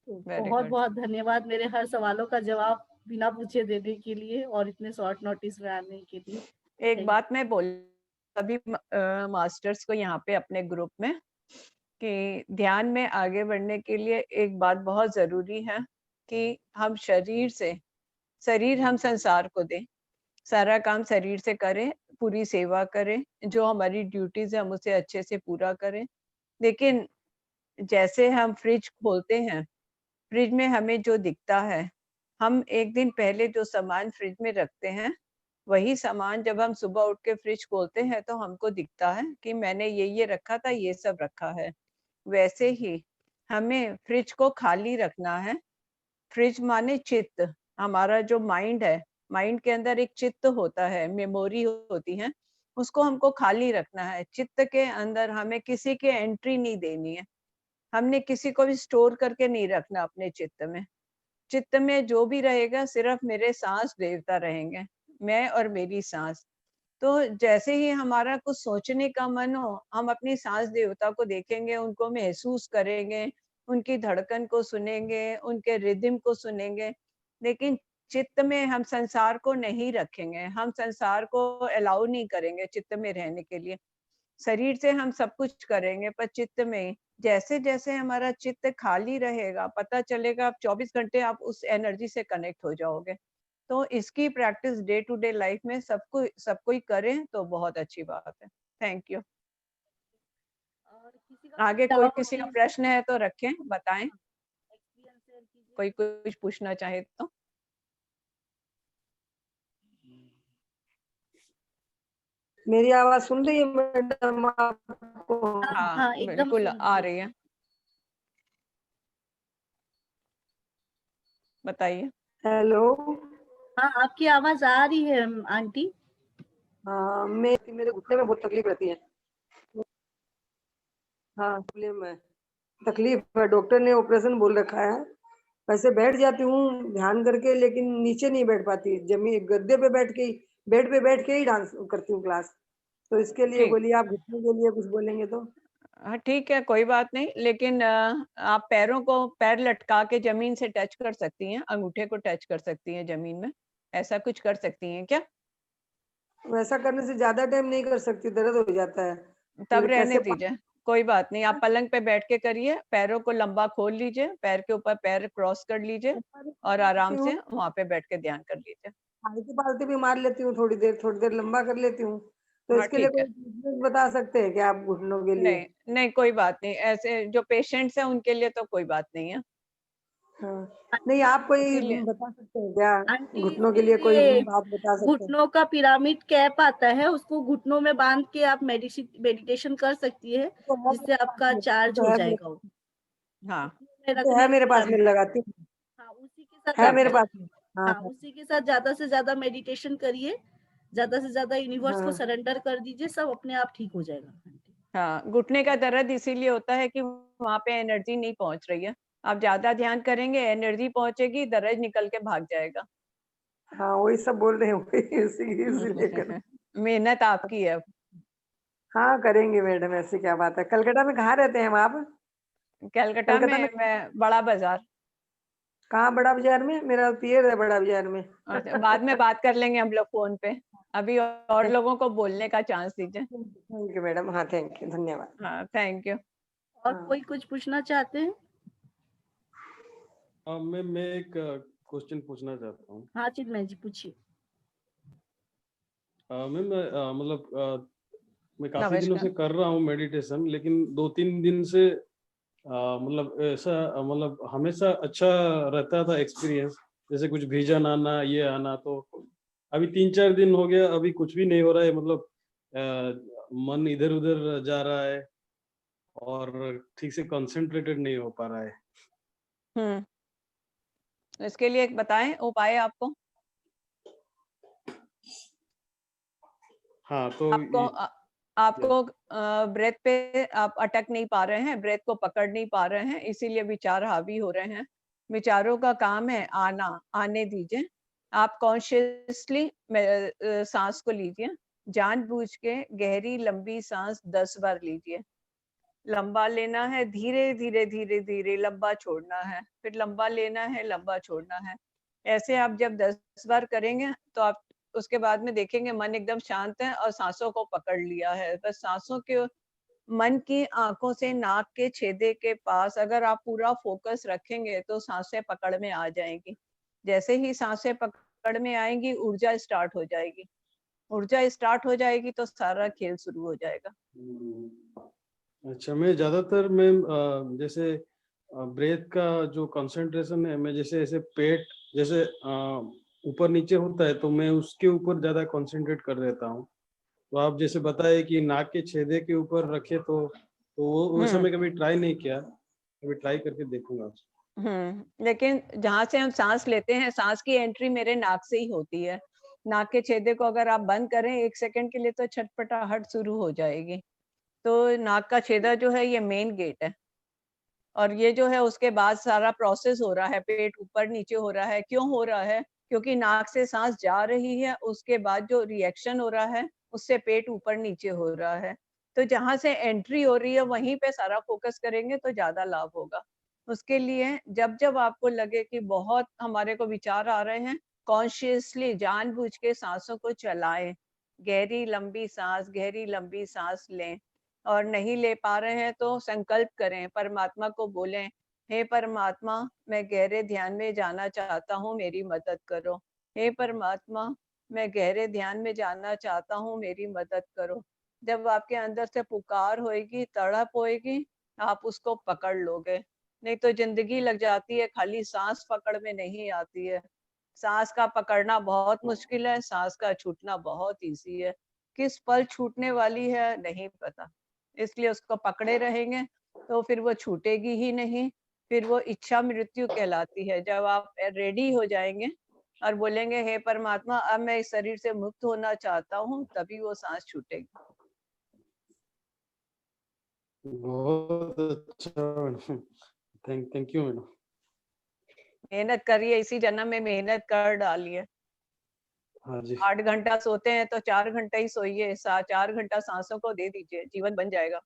तो बहुत बहुत धन्यवाद मेरे हर सवालों का जवाब बिना पूछे देने के लिए और इतने शॉर्ट नोटिस में आने के लिए। एक बात मैं बोल सभी मास्टर्स को यहाँ पे अपने ग्रुप में कि ध्यान में आगे बढ़ने के लिए एक बात बहुत जरूरी है कि हम शरीर हम संसार को दें, सारा काम शरीर से करें, पूरी सेवा करें, जो हमारी ड्यूटीज है हम उसे अच्छे से पूरा करें। लेकिन जैसे हम फ्रिज खोलते हैं, फ्रिज में हमें जो दिखता है, हम एक दिन पहले जो सामान फ्रिज में रखते हैं वही सामान जब हम सुबह उठ के फ्रिज खोलते हैं तो हमको दिखता है कि मैंने ये रखा था, ये सब रखा है। वैसे ही हमें फ्रिज को खाली रखना है। फ्रिज माने चित्त, हमारा जो माइंड है, माइंड के अंदर एक चित्त होता है, मेमोरी होती है, उसको हमको खाली रखना है। चित्त के अंदर हमें किसी की एंट्री नहीं देनी है। हमने किसी को भी स्टोर करके नहीं रखना अपने चित्त में। चित्त में जो भी रहेगा सिर्फ मेरे सांस देवता रहेंगे, मैं और मेरी सांस। तो जैसे ही हमारा कुछ सोचने का मन हो, हम अपनी सांस देवता को देखेंगे, उनको महसूस करेंगे, उनकी धड़कन को सुनेंगे, उनके रिदम को सुनेंगे। लेकिन चित्त में हम संसार को नहीं रखेंगे, हम संसार को अलाउ नहीं करेंगे चित्त में रहने के लिए। शरीर से हम सब कुछ करेंगे पर चित्त में जैसे जैसे हमारा चित्त खाली रहेगा, पता चलेगा आप 24 घंटे आप उस एनर्जी से कनेक्ट हो जाओगे। तो इसकी practice day to day life में सबको ही करें तो बहुत अच्छी बात है। Thank you. और किसी का आगे कोई कोई डाउट किसी का है, प्रश्न है तो रखें, बताएं। एक्सपीरियंस शेयर कीजिए। कोई कुछ पूछना चाहे तो। मेरी आवाज सुन रही है मैडम आपको? हाँ हाँ, हाँ, एकदम बिल्कुल सुन आ रही है। रही है, बताइए। हेलो। हाँ, आपकी आवाज आ रही है आंटी। हाँ, मेरे घुटने में बहुत तकलीफ रहती है। हाँ, तकलीफ है, डॉक्टर ने ऑपरेशन बोल रखा है। वैसे बैठ जाती हूँ ध्यान करके, लेकिन नीचे नहीं बैठ पाती, जमीन गद्दे पे बैठ के ही, बेड पे बैठ के ही डांस करती हूँ क्लास। तो इसके लिए ठीक, बोलिए, आप घुटने के लिए कुछ बोलेंगे तो। हाँ ठीक है, कोई बात नहीं, लेकिन आप पैरों को पैर लटका के जमीन से टच कर सकती हैं, अंगूठे को टच कर सकती हैं जमीन में, ऐसा कुछ कर सकती हैं क्या? वैसा करने से ज्यादा टाइम नहीं कर सकती, दर्द हो जाता है। तब रहने कैसे दीजिए, कोई बात नहीं, आप पलंग पे बैठ के करिए, पैरों को लंबा खोल लीजिए, पैर के ऊपर पैर क्रॉस कर लीजिए और आराम हूँ, से वहां पे बैठ के ध्यान कर लीजिए। आलती पालती भी मार लेती हूँ, थोड़ी देर लंबा कर लेती हूँ। तो हाँ इसके लिए ठीक कोई है, ट्रीटमेंट बता सकते हैं क्या आप घुटनों के लिए? नहीं नहीं कोई बात नहीं, ऐसे जो पेशेंट्स हैं उनके लिए तो कोई बात नहीं है, हाँ, नहीं, आप कोई इसीलिए। बता सकते हैं क्या? आंटी, घुटनों के लिए कोई इसीलिए बात बता सकते हैं? घुटनों का पिरामिड कैप आता है, उसको घुटनों में बांध के आप मेडिटेशन कर सकती है, तो है जिससे मेरे पास आपका में, चार्ज हो जाएगा वो। हाँ में तो है रखने मेरे से पास में, लगाती हूँ। हाँ, उसी के साथ है ज्यादा मेरे पास में। हाँ, हाँ, उसी के साथ ज्यादा से ज्यादा मेडिटेशन करिए, ज्यादा से ज्यादा यूनिवर्स को हाँ, सरेंडर कर दीजिए, सब अपने आप ठीक हो जाएगा आंटी। हाँ, घुटने का दर्द इसीलिए होता है कि वहां पे एनर्जी नहीं पहुंच रही है, आप ज्यादा ध्यान करेंगे एनर्जी पहुंचेगी, दर्द निकल के भाग जाएगा। हाँ, वही सब बोल रहे हैं, वही इसीलिए कर। मेहनत आपकी है। हाँ, करेंगे मैडम, ऐसी क्या बात है। कलकत्ता में कहाँ रहते हैं हम आप? कलकत्ता कलकत्ता में में मैं बड़ा बाजार। कहाँ, बड़ा बाजार में? मेरा पियर है बड़ा बाजार में। अच्छा, बाद में बात कर लेंगे हम लोग फोन पे, अभी और लोगों को बोलने का चांस दीजिए। Thank you madam. हाँ, थैंक यू, धन्यवाद। हाँ थैंक यू। और हाँ, कोई कुछ पूछना चाहते हैं? मैं एक क्वेश्चन पूछना चाहता हूँ। हाँ चिन्मय जी, पूछिए। मैम, मैं काफी दिनों नमस्कार। से कर रहा हूँ मेडिटेशन, लेकिन 2-3 दिन से मतलब ऐसा मतलब हमेशा अच्छा रहता था एक्सपीरियंस, जैसे कुछ विजन आना, ये आना। तो अभी 3-4 दिन हो गया, अभी कुछ भी नहीं हो रहा है, मतलब मन इधर उधर जा रहा है और ठीक से कंसंट्रेटेड नहीं हो पा रहा है। इसके लिए एक बताएं उपाय आपको। हाँ, तो आपको आपको ब्रेथ पे आप अटक नहीं पा रहे हैं, ब्रेथ को पकड़ नहीं पा रहे हैं, इसीलिए विचार हावी हो रहे हैं। विचारों का काम है आना, आने दीजिए। आप कॉन्शियसली सांस को लीजिए, जानबूझ के गहरी लंबी सांस 10 बार लीजिए। लंबा लेना है, धीरे धीरे धीरे धीरे लंबा छोड़ना है, फिर लंबा लेना है, लंबा छोड़ना है। ऐसे आप जब 10 बार करेंगे तो आप उसके बाद में देखेंगे मन एकदम शांत है और सांसों को पकड़ लिया है। बस सांसों के, मन की आंखों से नाक के छेदे के पास अगर आप पूरा फोकस रखेंगे तो सांसें पकड़ में आ जाएंगी। जैसे ही सांसें पकड़ में आएंगी, ऊर्जा स्टार्ट हो जाएगी। ऊर्जा स्टार्ट हो जाएगी तो सारा खेल शुरू हो जाएगा। अच्छा, मैं जैसे ब्रेथ का जो कंसंट्रेशन है, मैं जैसे ऐसे पेट जैसे ऊपर नीचे होता है, तो मैं उसके ऊपर ज्यादा कंसंट्रेट कर देता हूँ। तो आप जैसे बताए कि नाक के छेदे के ऊपर रखे, तो वो वैसा हम्म मैं कभी ट्राई नहीं किया, कभी ट्राई करके देखूंगा। लेकिन जहां से हम सांस लेते हैं, सांस की एंट्री मेरे नाक से ही होती है। नाक के छेदे को अगर आप बंद करें 1 सेकंड के लिए तो छटपटाहट शुरू हो जाएगी। तो नाक का छेदा जो है ये मेन गेट है, और ये जो है उसके बाद सारा प्रोसेस हो रहा है, पेट ऊपर नीचे हो रहा है। क्यों हो रहा है? क्योंकि नाक से सांस जा रही है, उसके बाद जो रिएक्शन हो रहा है उससे पेट ऊपर नीचे हो रहा है। तो जहां से एंट्री हो रही है वहीं पे सारा फोकस करेंगे तो ज्यादा लाभ होगा। उसके लिए जब जब आपको लगे कि बहुत हमारे को विचार आ रहे हैं, कॉन्शियसली जानबूझ के सांसों को चलाएं। गहरी लंबी सांस लें, और नहीं ले पा रहे हैं तो संकल्प करें, परमात्मा को बोलें, हे परमात्मा, मैं गहरे ध्यान में जाना चाहता हूँ, मेरी मदद करो। हे परमात्मा, मैं गहरे ध्यान में जाना चाहता हूँ, मेरी मदद करो। जब आपके अंदर से पुकार होएगी, तड़प होएगी, आप उसको पकड़ लोगे। नहीं तो जिंदगी लग जाती है, खाली सांस पकड़ में नहीं आती है। सांस का पकड़ना बहुत मुश्किल है, सांस का छूटना बहुत इजी है। किस पल छूटने वाली है नहीं पता, इसलिए उसको पकड़े रहेंगे तो फिर वो छूटेगी ही नहीं। फिर वो इच्छा मृत्यु कहलाती है। जब आप रेडी हो जाएंगे और बोलेंगे हे परमात्मा, अब मैं इस शरीर से मुक्त होना चाहता हूँ, तभी वो सांस छूटेगी। बहुत अच्छा मैडम, थैंक यू मैडम। मेहनत करिए, इसी जन्म में मेहनत कर डालिए। हाँ जी 8 घंटा सोते हैं तो 4 घंटा ही सोइए, 4 घंटा सांसों को दे दीजिए, जीवन बन जाएगा।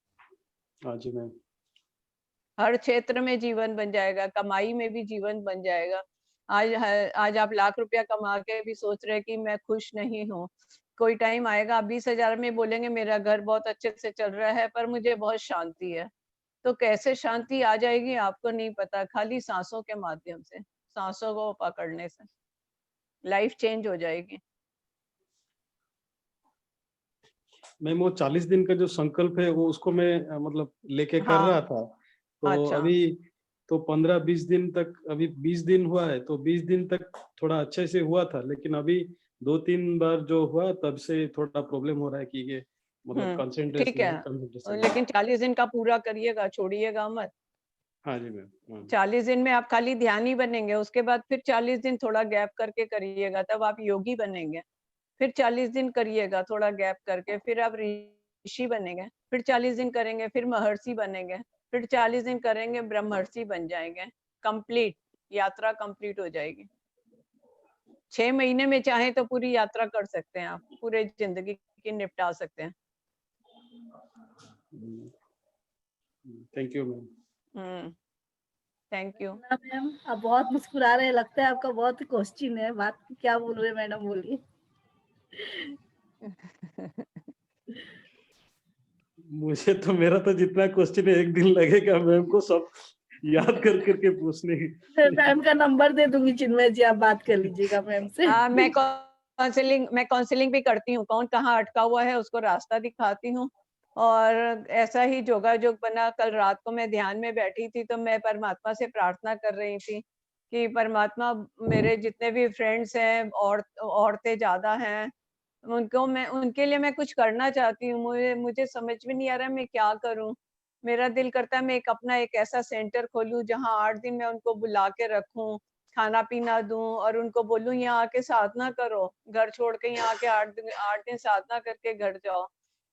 हाँ जी मैम। हर क्षेत्र में जीवन बन जाएगा, कमाई में भी जीवन बन जाएगा। आज आप लाख रुपया कमा के भी सोच रहे हैं कि मैं खुश नहीं हूँ। कोई टाइम आएगा आप 20,000 में बोलेंगे मेरा घर बहुत अच्छे से चल रहा है पर मुझे बहुत शांति है। तो कैसे शांति आ जाएगी आपको नहीं पता, खाली सांसों के माध्यम से, सांसों को पकड़ने से लाइफ चेंज हो जाएगी। मैम वो 40 दिन का जो संकल्प है वो उसको मैं मतलब लेके कर रहा हाँ, था, तो अच्छा। अभी तो 15-20 दिन तक, अभी 20 दिन हुआ है, तो 20 दिन तक थोड़ा अच्छे से हुआ था, लेकिन अभी 2-3 बार जो हुआ तब से थोड़ा प्रॉब्लम हो रहा है कि ये मतलब ठीक है, कंसंट्रेशन। लेकिन 40 दिन का पूरा करिएगा, छोड़िएगा मत। हाँ जी मैम। 40 दिन में आप खाली ध्यानी बनेंगे, उसके बाद फिर 40 दिन थोड़ा गैप करके करिएगा, तब आप योगी बनेंगे। फिर 40 दिन करिएगा थोड़ा गैप करके, फिर आप ऋषि बनेंगे। फिर 40 दिन करेंगे, फिर महर्षि बनेंगे। फिर 40 दिन करेंगे, ब्रह्मर्षि बन जाएंगे। कंप्लीट यात्रा कंप्लीट हो जाएगी। 6 महीने में चाहे तो पूरी यात्रा कर सकते हैं आप, पूरे जिंदगी की निपटा सकते हैं। Thank you ma'am. Thank you. Rachna ma'am, आप बहुत मुस्कुरा रहे हैं, लगता है आपका बहुत क्वेश्चन है। बात क्या बोल रहे हैं मैडम, बोलिए। मुझे तो मेरा तो जितना क्वेश्चन है 1 दिन लगेगा मैम को सब याद कर करके पूछने की। मैम का नंबर दे दूंगी चिन्मय जी, आप बात कर लीजिएगा मैम से। हाँ, मैं काउंसलिंग भी करती हूँ। कौन कहाँ अटका हुआ है उसको रास्ता दिखाती हूँ। और ऐसा ही जोगाजोग बना, कल रात को मैं ध्यान में बैठी थी तो मैं परमात्मा से प्रार्थना कर रही थी कि परमात्मा, मेरे जितने भी फ्रेंड्स हैं और औरतें ज्यादा हैं, उनके लिए मैं कुछ करना चाहती हूँ। मुझे समझ में नहीं आ रहा मैं क्या करूँ। मेरा दिल करता है मैं अपना एक ऐसा सेंटर खोलूं जहाँ 8 दिन मैं उनको बुला के रखूं, खाना पीना दूं और उनको बोलूं यहाँ आके साधना करो। घर छोड़ के यहाँ आके 8 दिन साधना करके घर जाओ।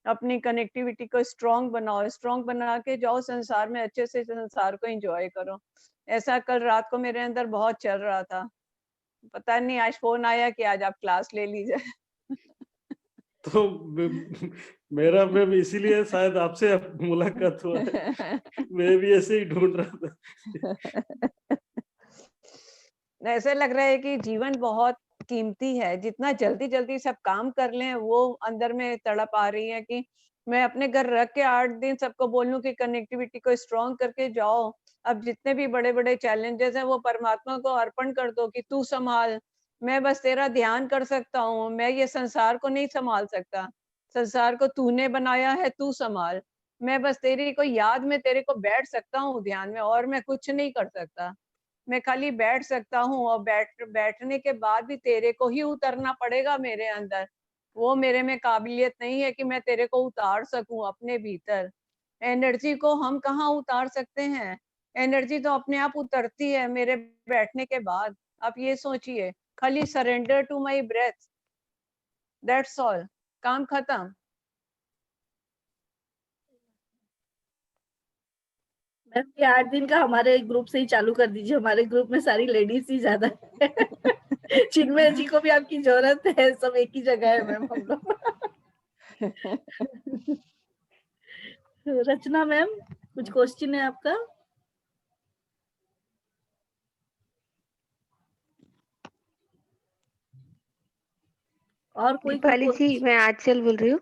अपनी कनेक्टिविटी को स्ट्रांग बनाओ, स्ट्रांग बना के जाओ संसार में, अच्छे से संसार को एंजॉय करो। ऐसा कल रात को मेरे अंदर बहुत चल रहा था। पता नहीं आज फोन आया कि आज आप क्लास ले लीजिए। तो मेरा मैम इसीलिए शायद आपसे मुलाकात हुआ है। मैं भी ऐसे ही ढूंढ रहा था। ऐसे लग रहा है कि जीवन बहुत कीमती है, जितना जल्दी जल्दी सब काम कर लें वो अंदर में तड़प आ रही है कि मैं अपने घर रख के 8 दिन सबको बोलूं कि कनेक्टिविटी को स्ट्रांग करके जाओ। अब जितने भी बड़े बड़े चैलेंजेस हैं वो परमात्मा को अर्पण कर दो कि तू संभाल, मैं बस तेरा ध्यान कर सकता हूँ, मैं ये संसार को नहीं संभाल सकता। संसार को तूने बनाया है, तू संभाल। मैं बस तेरी को याद में तेरे को बैठ सकता हूँ ध्यान में, और मैं कुछ नहीं कर सकता। मैं खाली बैठ सकता हूँ और बैठने के बाद भी तेरे को ही उतरना पड़ेगा मेरे अंदर। वो मेरे में काबिलियत नहीं है कि मैं तेरे को उतार सकूं अपने भीतर। एनर्जी को हम कहाँ उतार सकते हैं? एनर्जी तो अपने आप उतरती है मेरे बैठने के बाद। आप ये सोचिए, खाली surrender to my breath, that's all, काम खत्म। मैम ये 8 दिन का हमारे ग्रुप से ही चालू कर दीजिए, हमारे ग्रुप में सारी लेडीज ही ज्यादा है। चिन्मय जी को भी आपकी जरूरत है, सब एक ही जगह है मैम हम लोग। रचना मैम, कुछ क्वेश्चन है आपका? और कोई दीपाली जी, मैं आंचल बोल रही हूँ।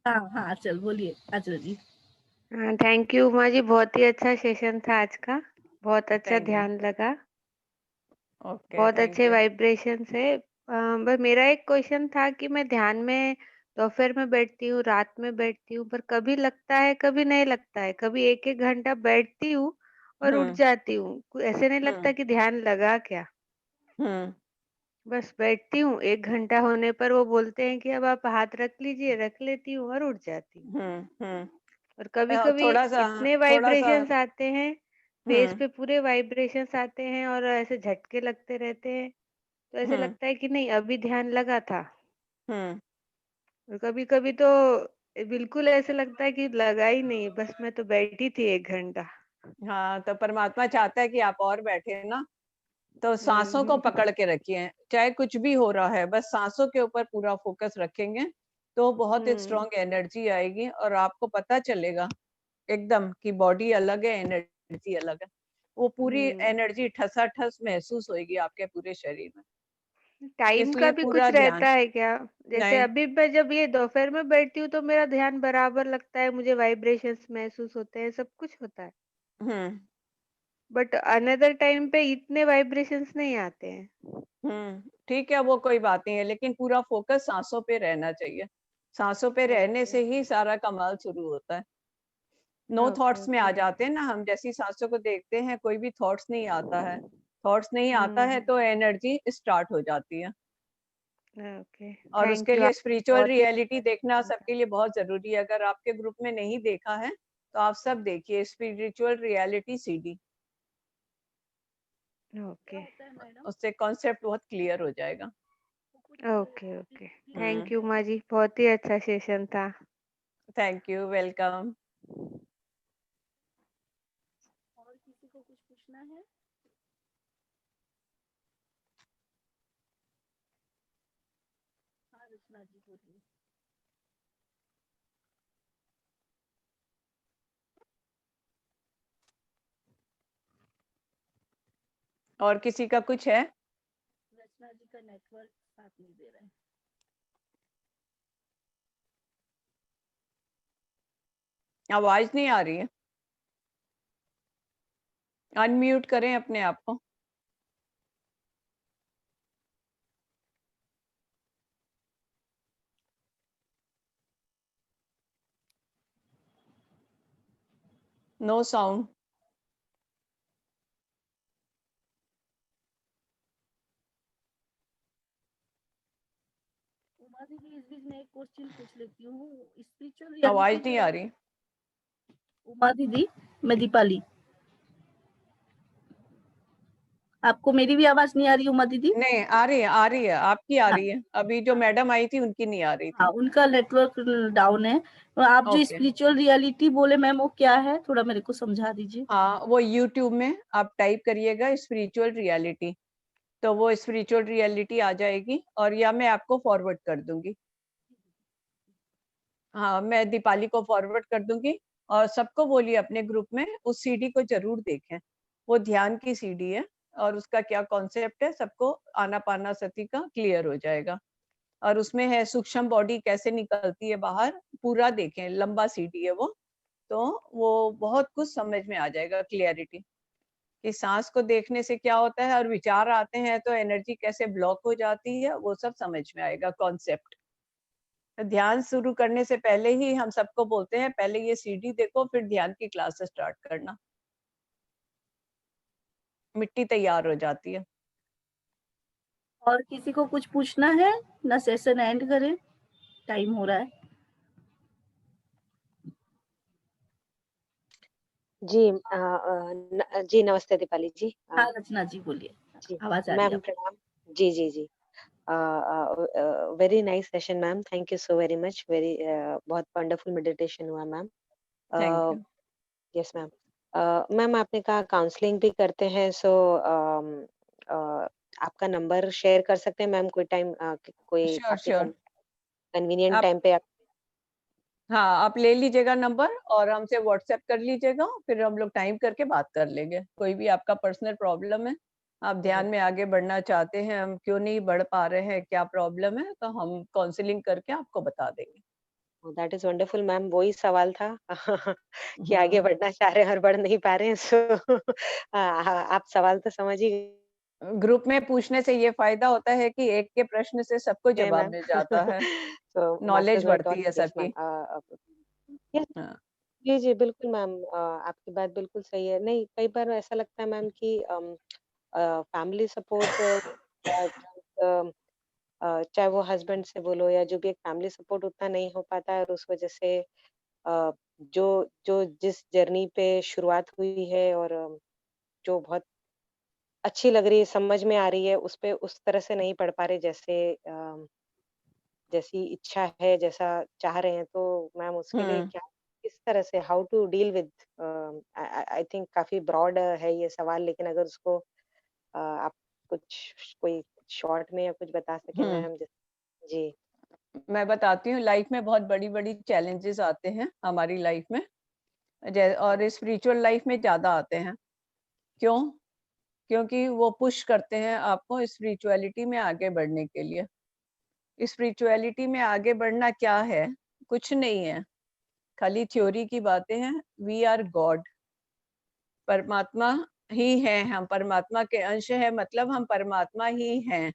हाँ हाँ, चल बोलिए आचल जी। हाँ, थैंक यू उमा जी, बहुत ही अच्छा सेशन था आज का, बहुत अच्छा थैंक यू। ध्यान लगा, ओके, बहुत थैंक अच्छे यू। वाइब्रेशन है, बस मेरा एक क्वेश्चन था कि मैं ध्यान में दोपहर में बैठती हूँ, रात में बैठती हूँ, पर कभी लगता है, कभी नहीं लगता है। कभी 1-1 घंटा बैठती हूँ और उठ हम्म जाती हूँ। ऐसे नहीं लगता हम्म कि ध्यान लगा क्या? हम्म बस बैठती हूँ, 1 घंटा होने पर वो बोलते हैं कि अब आप हाथ रख लीजिए, रख लेती हूँ और उठ जाती हूँ। हम्म। और कभी-कभी इतने थोड़ा सा वाइब्रेशंस आते हैं, फेस हम्म पे पूरे वाइब्रेशंस आते हैं और ऐसे झटके लगते रहते हैं, तो ऐसे हम्म लगता है कि नहीं अभी ध्यान लगा था। हम्म और कभी-कभी तो बिल्कुल ऐसे लगता है कि लगा ही नहीं, बस मैं तो बैठी थी 1 घंटा। हाँ, तो परमात्मा चाहता है कि आप और बैठे ना, तो सांसों को हुँ, पकड़ के रखिए, चाहे कुछ भी हो रहा है, बस सांसों के ऊपर पूरा फोकस रखेंगे, तो बहुत ही हुँ, स्ट्रांग एनर्जी आएगी और आपको पता चलेगा एकदम कि बॉडी अलग है, एनर्जी अलग है। वो पूरी हुँ। एनर्जी ठसाठस महसूस होएगी आपके पूरे शरीर में। टाइम का इसलिए भी कुछ पूरा ध्यान रहता है क्या? जैसे नहीं। अभी मैं जब ये दोपहर में बैठती हूँ तो मेरा ध्यान बराबर लगता है, मुझे वाइब्रेशंस महसूस होते हैं, सब कुछ होता है। हुँ, बट अनदर टाइम पे इतने वाइब्रेशंस नहीं आते हैं। ठीक है, वो कोई बात नहीं है, लेकिन पूरा फ़ोकस साँसों पे रहना चाहिए। साँसों पे रहने ओके, से ही सारा कमाल शुरू होता है। नो ओके, थॉट्स में आ ओके। जाते हैं ना हम, जैसी साँसों को देखते हैं, कोई भी थॉट्स नहीं आता है। थॉट्स नहीं आता है हुँ, तो एनर्जी स्टार्ट हो जाती है ओके। और उसके थैंक यू लिए आपने स्पिरिचुअल बहुत ही रियलिटी देखना समझा। सबके लिए बहुत ज़रूरी है। अगर आपके ग्रुप में नहीं देखा है, तो आप सब देखिए स्पिरिचुअल रियलिटी सीडी, क्या ओके, होता है मैडम? उससे कॉन्सेप्ट बहुत क्लियर हो जाएगा। वो कुछ okay, okay. Hmm, thank you माँ जी, बहुत ही अच्छा सेशन था। Thank you, welcome. और किसी को कुछ पूछना है? हाँ, रचना जी बोलिए। और किसी का कुछ है? रचना जी का नेटवर्क साथ नहीं दे रहा है। आवाज़ नहीं आ रही है? अनम्यूट करें अपने आप को। No sound. उमा दीदी, इस बीच में एक क्वेश्चन पूछ लेती हूँ। स्पिरिचुअल आवाज़ रियलिटी नहीं जो आ है, रही। उमा दीदी, मैं दीपाली, आपको मेरी भी आवाज नहीं आ रही उमा दीदी? नहीं, आ रही है, आ रही है, आपकी आ हाँ, रही है। अभी जो हाँ, मैडम आई थी, उनकी नहीं आ रही हाँ, थी। उनका नेटवर्क डाउन है। तो आप जो ओके। स्पिरिचुअल रियलिटी बोले मैम, वो क्या है? थोड़ा मेरे को समझा दीजिए। हाँ, वो यूट्यूब में आप टाइप करिएगा स्पिरिचुअल रियलिटी, तो वो स्पिरिचुअल रियलिटी आ जाएगी और या मैं आपको फॉरवर्ड कर दूँगी। हाँ, मैं दीपाली को फॉरवर्ड कर दूँगी और सबको बोलिए अपने ग्रुप में उस सीडी को ज़रूर देखें। वो ध्यान की सीडी है और उसका क्या कॉन्सेप्ट है, सबको आनापानासति का क्लियर हो जाएगा। और उसमें है सूक्ष्म बॉडी कैसे निकलती है बाहर, पूरा देखें, लंबा सीडी है वो। तो वो बहुत कुछ समझ में आ जाएगा क्लियरिटी, कि साँस को देखने से क्या होता है और विचार आते हैं तो एनर्जी कैसे ब्लॉक हो जाती है, वो सब समझ में आएगा कॉन्सेप्ट। ध्यान शुरू करने से पहले ही हम सबको बोलते हैं, पहले ये सीडी देखो फिर ध्यान की क्लासेस स्टार्ट करना। मिट्टी तैयार हो जाती है। और किसी को कुछ पूछना है ना? सेशन एंड करें, टाइम हो रहा है। जी जी नमस्ते दीपाली जी। हाँ, रचना जी बोलिए, जी आवाज आ रही है मैम आपकी। प्रणाम। जी जी जी। Very nice session ma'am, thank you so very much. Very बहुत वंडरफुल मेडिटेशन हुआ ma'am. Thank you. Yes ma'am. Ma'am आपने कहा काउंसलिंग भी करते हैं, सो आपका नंबर शेयर कर सकते हैं मैम? कोई टाइम कोई श्योर, आपके श्योर। कन्वीनियंट आप टाइम पे आप। हाँ, आप ले लीजिएगा नंबर और हमसे व्हाट्सएप कर लीजिएगा, फिर हम लोग टाइम करके बात कर लेंगे। कोई भी आपका पर्सनल प्रॉब्लम है, आप ध्यान में आगे बढ़ना चाहते हैं, हम क्यों नहीं बढ़ पा रहे हैं, क्या प्रॉब्लम है, तो हम काउंसलिंग करके आपको बता देंगे। दैट इज वंडरफुल मैम, वही सवाल था कि आगे हुँ, बढ़ना चाह रहे हैं और बढ़ नहीं पा रहे हैं, सो आप सवाल तो समझ ही ग्रुप में पूछने से ये फायदा होता है कि एक के प्रश्न से सबको है जवाब मैम। मिल जाता है, So नॉलेज masters were बढ़ती taught. है Yes, ma'am. सबकी। Yes, हाँ, जी, जी, बिल्कुल मैम, आपकी बात बिल्कुल सही है। नहीं, कई बार ऐसा लगता है मैम कि फैमिली सपोर्ट, चाहे वो हस्बैंड से बोलो या जो भी, एक फैमिली सपोर्ट उतना नहीं हो पाता है, और उस वजह से अ, जो जो जिस जर्नी पे शुरुआत हुई है, और जो बहुत अच्छी लग रही है, समझ में आ रही है, उस पे उस तरह से नहीं पढ़ पा रहे, जैसे जैसी इच्छा है, जैसा चाह रहे हैं, तो मैम उसके लिए हुँ। क्या, किस तरह से, how to deal with, I think काफ़ी ब्रॉड है ये सवाल, लेकिन अगर उसको आप कुछ कोई शॉर्ट में या कुछ बता सकें हुँ। मैम, जी। मैं बताती हूँ, लाइफ में बहुत बड़ी-बड़ी चैलेंजेस आते हैं हमारी लाइफ में, जै और स्पिरिचुअल लाइफ में ज़्यादा आते हैं। क्यों? क्योंकि वो पुश करते हैं आपको स्पिरिचुअलिटी में आगे बढ़ने के लिए। स्पिरिचुअलिटी में आगे बढ़ना क्या है? कुछ नहीं है, खाली थ्योरी की बातें हैं। वी आर गॉड, परमात्मा ही हैं हम, परमात्मा के अंश हैं, मतलब हम परमात्मा ही हैं।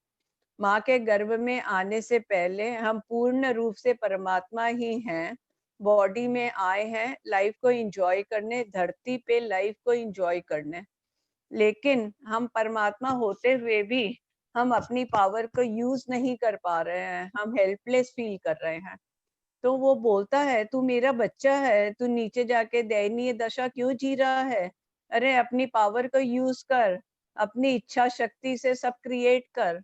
माँ के गर्भ में आने से पहले हम पूर्ण रूप से परमात्मा ही हैं। बॉडी में आए हैं लाइफ को एंजॉय करने, धरती पे लाइफ को एंजॉय करने। लेकिन हम परमात्मा होते हुए भी हम अपनी पावर को यूज नहीं कर पा रहे हैं, हम हेल्पलेस फील कर रहे हैं। तो वो बोलता है, तू मेरा बच्चा है, तू नीचे जाके दयनीय दशा क्यों जी रहा है? अरे अपनी पावर को यूज कर, अपनी इच्छा शक्ति से सब क्रिएट कर।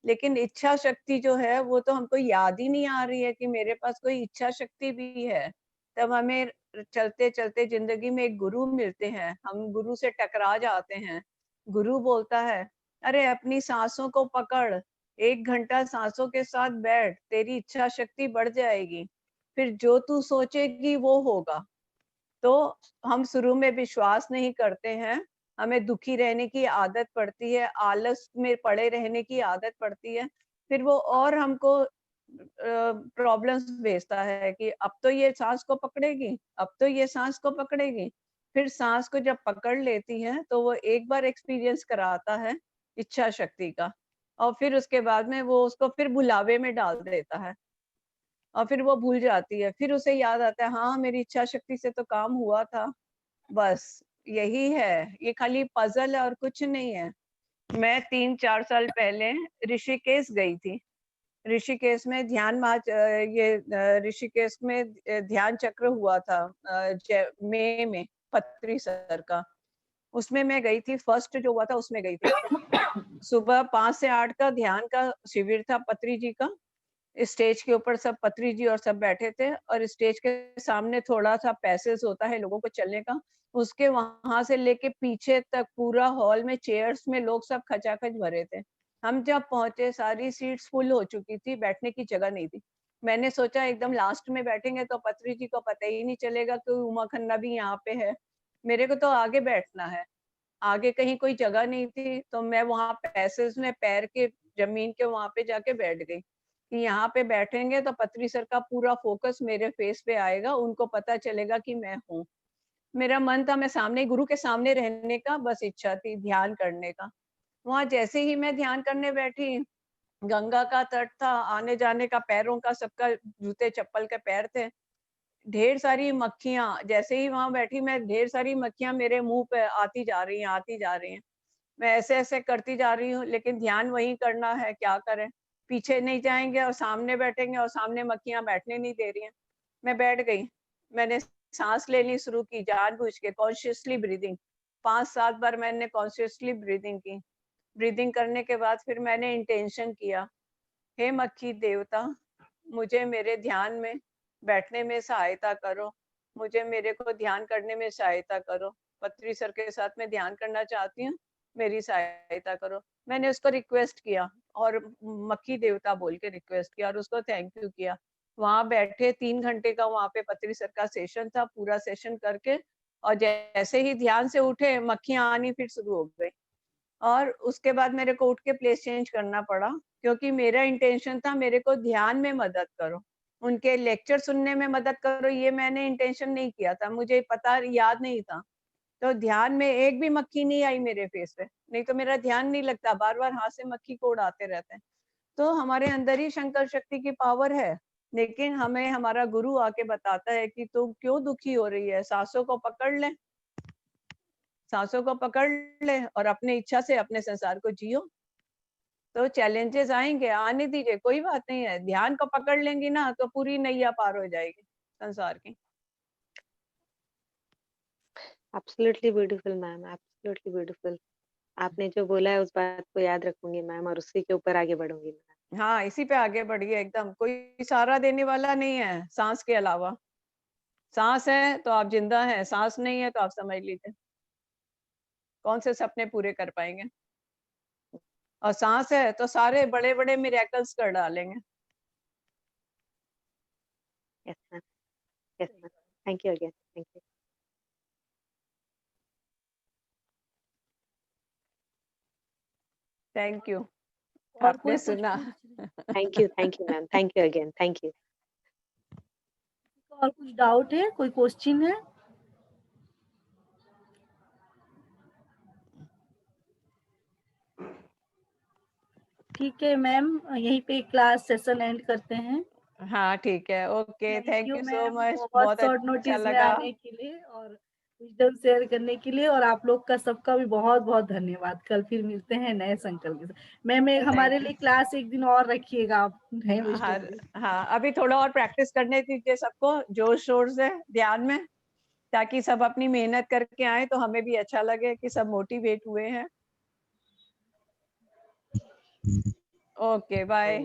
लेकिन इच्छा शक्ति जो है वो तो हमको याद ही नहीं आ रही है कि मेरे पास कोई इच्छा शक्ति भी है। तब हमें चलते-चलते ज़िंदगी में एक गुरु मिलते हैं, हम गुरु से टकरा जाते हैं। गुरु बोलता है, "अरे अपनी साँसों को पकड़, 1 घंटा साँसों के साथ बैठ, तेरी इच्छा शक्ति बढ़ जाएगी। फिर जो तू सोचेगी वो होगा।" तो हम शुरू में विश्वास नहीं करते हैं, हमें दुखी रहने की आदत पड़ती है, आलस में पड़े रहने की आदत पड़ती है, फिर वो और हमको प्रॉब्लम्स भेजता है कि अब तो ये साँस को पकड़ेगी, अब तो ये साँस को पकड़ेगी। फिर साँस को जब पकड़ लेती है, तो वो एक बार एक्सपीरियंस कराता है इच्छा शक्ति का, और फिर उसके बाद में वो उसको फिर भुलावे में डाल देता है। और फिर वो भूल जाती है, फिर उसे याद आता है, हाँ, मेरी इच्छा शक्ति से तो काम हुआ था। बस यही है, ये खाली पज़ल है और कुछ नहीं है। मैं 3-4 साल पहले ऋषिकेश गई थी। ऋषिकेश में ऋषिकेश में ध्यान चक्र हुआ था मई में, पत्री सर का। उसमें मैं गई थी, फर्स्ट जो हुआ था उसमें गई थी। सुबह 5 से 8 का ध्यान का शिविर था पत्री जी का। स्टेज के ऊपर सब पत्री जी और सब बैठे थे, और स्टेज के सामने थोड़ा-सा पैसेज होता है लोगों को चलने का, उसके वहाँ से लेके पीछे तक पूरा हॉल में चेयर्स में लोग सब खचाखच भरे थे। हम जब पहुँचे सारी सीट्स फुल हो चुकी थी, बैठने की जगह नहीं थी। मैंने सोचा एकदम लास्ट में बैठेंगे तो पत्री जी को पता ही नहीं चलेगा कि उमा खन्ना भी यहाँ पे है। मेरे को तो आगे बैठना है, आगे कहीं कोई जगह नहीं थी, तो मैं वहाँ पैसेज में पैर के ज़मीन के वहाँ पे जाके बैठ गई। कि यहाँ पे बैठेंगे तो पत्री सर का पूरा फ़ोकस मेरे फ़ेस पे आएगा, उनको पता चलेगा कि मैं हूँ। मेरा मन था मैं सामने गुरु के सामने रहने का बस इच्छा थी, ध्यान करने का। वहाँ जैसे ही मैं ध्यान करने बैठी, गंगा का तट था, आने-जाने का पैरों का सबका जूते-चप्पल के पैर थे। ढेर सारी मक्खियाँ, जैसे ही वहाँ बैठी मैं ढेर सारी मक्खियाँ मेरे मुँह पे आती जा रही हैं, आती जा रही हैं। मैं ऐसे-ऐसे करती जा रही हूँ, लेकिन ध्यान वहीं करना है, क्या करें? पीछे नहीं जाएँगे और सामने बैठेंगे और सामने मक्खियाँ बैठने नहीं दे रही हैं। मैं बैठ गई। मैंने साँस लेनी शुरू की जानबूझ के कॉन्शियसली ब्रीथिंग। 5-7 बार मैंने कॉन्शियसली ब्रीथिंग की। ब्रीथिंग करने के बाद फिर मैंने इंटेंशन किया, हे मक्खी देवता, मुझे मेरे ध्यान में बैठने में सहायता करो। मुझे मेरे को ध्यान करने में सहायता करो। पत्री सर के साथ मैं ध्यान करना चाहती हूँ, मेरी सहायता करो। मैंने उसको रिक्वेस्ट किया और मक्खी देवता बोल के रिक्वेस्ट किया और उसको थैंक यू किया। वहाँ बैठे 3 घंटे का वहाँ पे पत्री सर का सेशन था, पूरा सेशन करके और जैसे ही ध्यान से उठे, मक्खियाँ आनी फिर शुरू हो गई। और उसके बाद मेरे को उठ के प्लेस चेंज करना पड़ा, क्योंकि मेरा इंटेंशन था मेरे को ध्यान में मदद करो। उनके लेक्चर सुनने में मदद करो, ये मैंने इंटेंशन नहीं किया था, मुझे पता याद नहीं था। तो ध्यान में एक भी मक्खी नहीं आई मेरे फेस पे, नहीं तो मेरा ध्यान नहीं लगता, बार बार हाथ से मक्खी को उड़ाते रहते हैं। तो हमारे अंदर ही शंकर शक्ति की पावर है, लेकिन हमें हमारा गुरु आके बताता है कि तू क्यों दुखी हो रही है, सांसों को पकड़ ले, सांसों को पकड़ ले और अपने इच्छा से अपने संसार को जियो। तो चैलेंजेस आएंगे, आने दीजिए, कोई बात नहीं है। ध्यान को पकड़ लेंगी ना तो पूरी नैया पार हो जाएगी संसार की। Absolutely beautiful ma'am, absolutely beautiful. आपने जो बोला है उस बात को याद रखूंगी मैम और उसी के ऊपर आगे बढ़ूंगी मैम। हाँ, इसी पे आगे बढ़िए एकदम, कोई सहारा देने वाला नहीं है सांस के अलावा। सांस है तो आप जिंदा हैं, सांस नहीं है तो आप समझ लीजिए कौन से सपने पूरे कर पाएंगे। और सांस है तो सारे बड़े बड़े मिरेकल्स कर डालेंगे। Yes ma'am, yes ma'am, thank you again, thank you. Thank you, और कोई आपने कुछ सुना। Thank you ma'am, thank you again, thank you. और कुछ डाउट है, कोई क्वेश्चन है? ठीक है मैम, यहीं पे क्लास सेशन एंड करते हैं। हाँ ठीक है, okay, thank you so ma'am, much, बहुत बहुत शॉर्ट अच्छा नोटिस में लगा। आने के लिए और विजडम शेयर करने के लिए, और आप लोग का सबका भी बहुत बहुत धन्यवाद। कल फिर मिलते हैं नए संकल्प के साथ। मैम हमारे लिए क्लास एक दिन और रखिएगा आप, नए हाँ विजडम के। हाँ, अभी थोड़ा और प्रैक्टिस करने दीजिए सबको जोर शोर से ध्यान में, ताकि सब अपनी मेहनत करके आए तो हमें भी अच्छा लगे कि सब मोटिवेट हुए हैं। Okay, bye.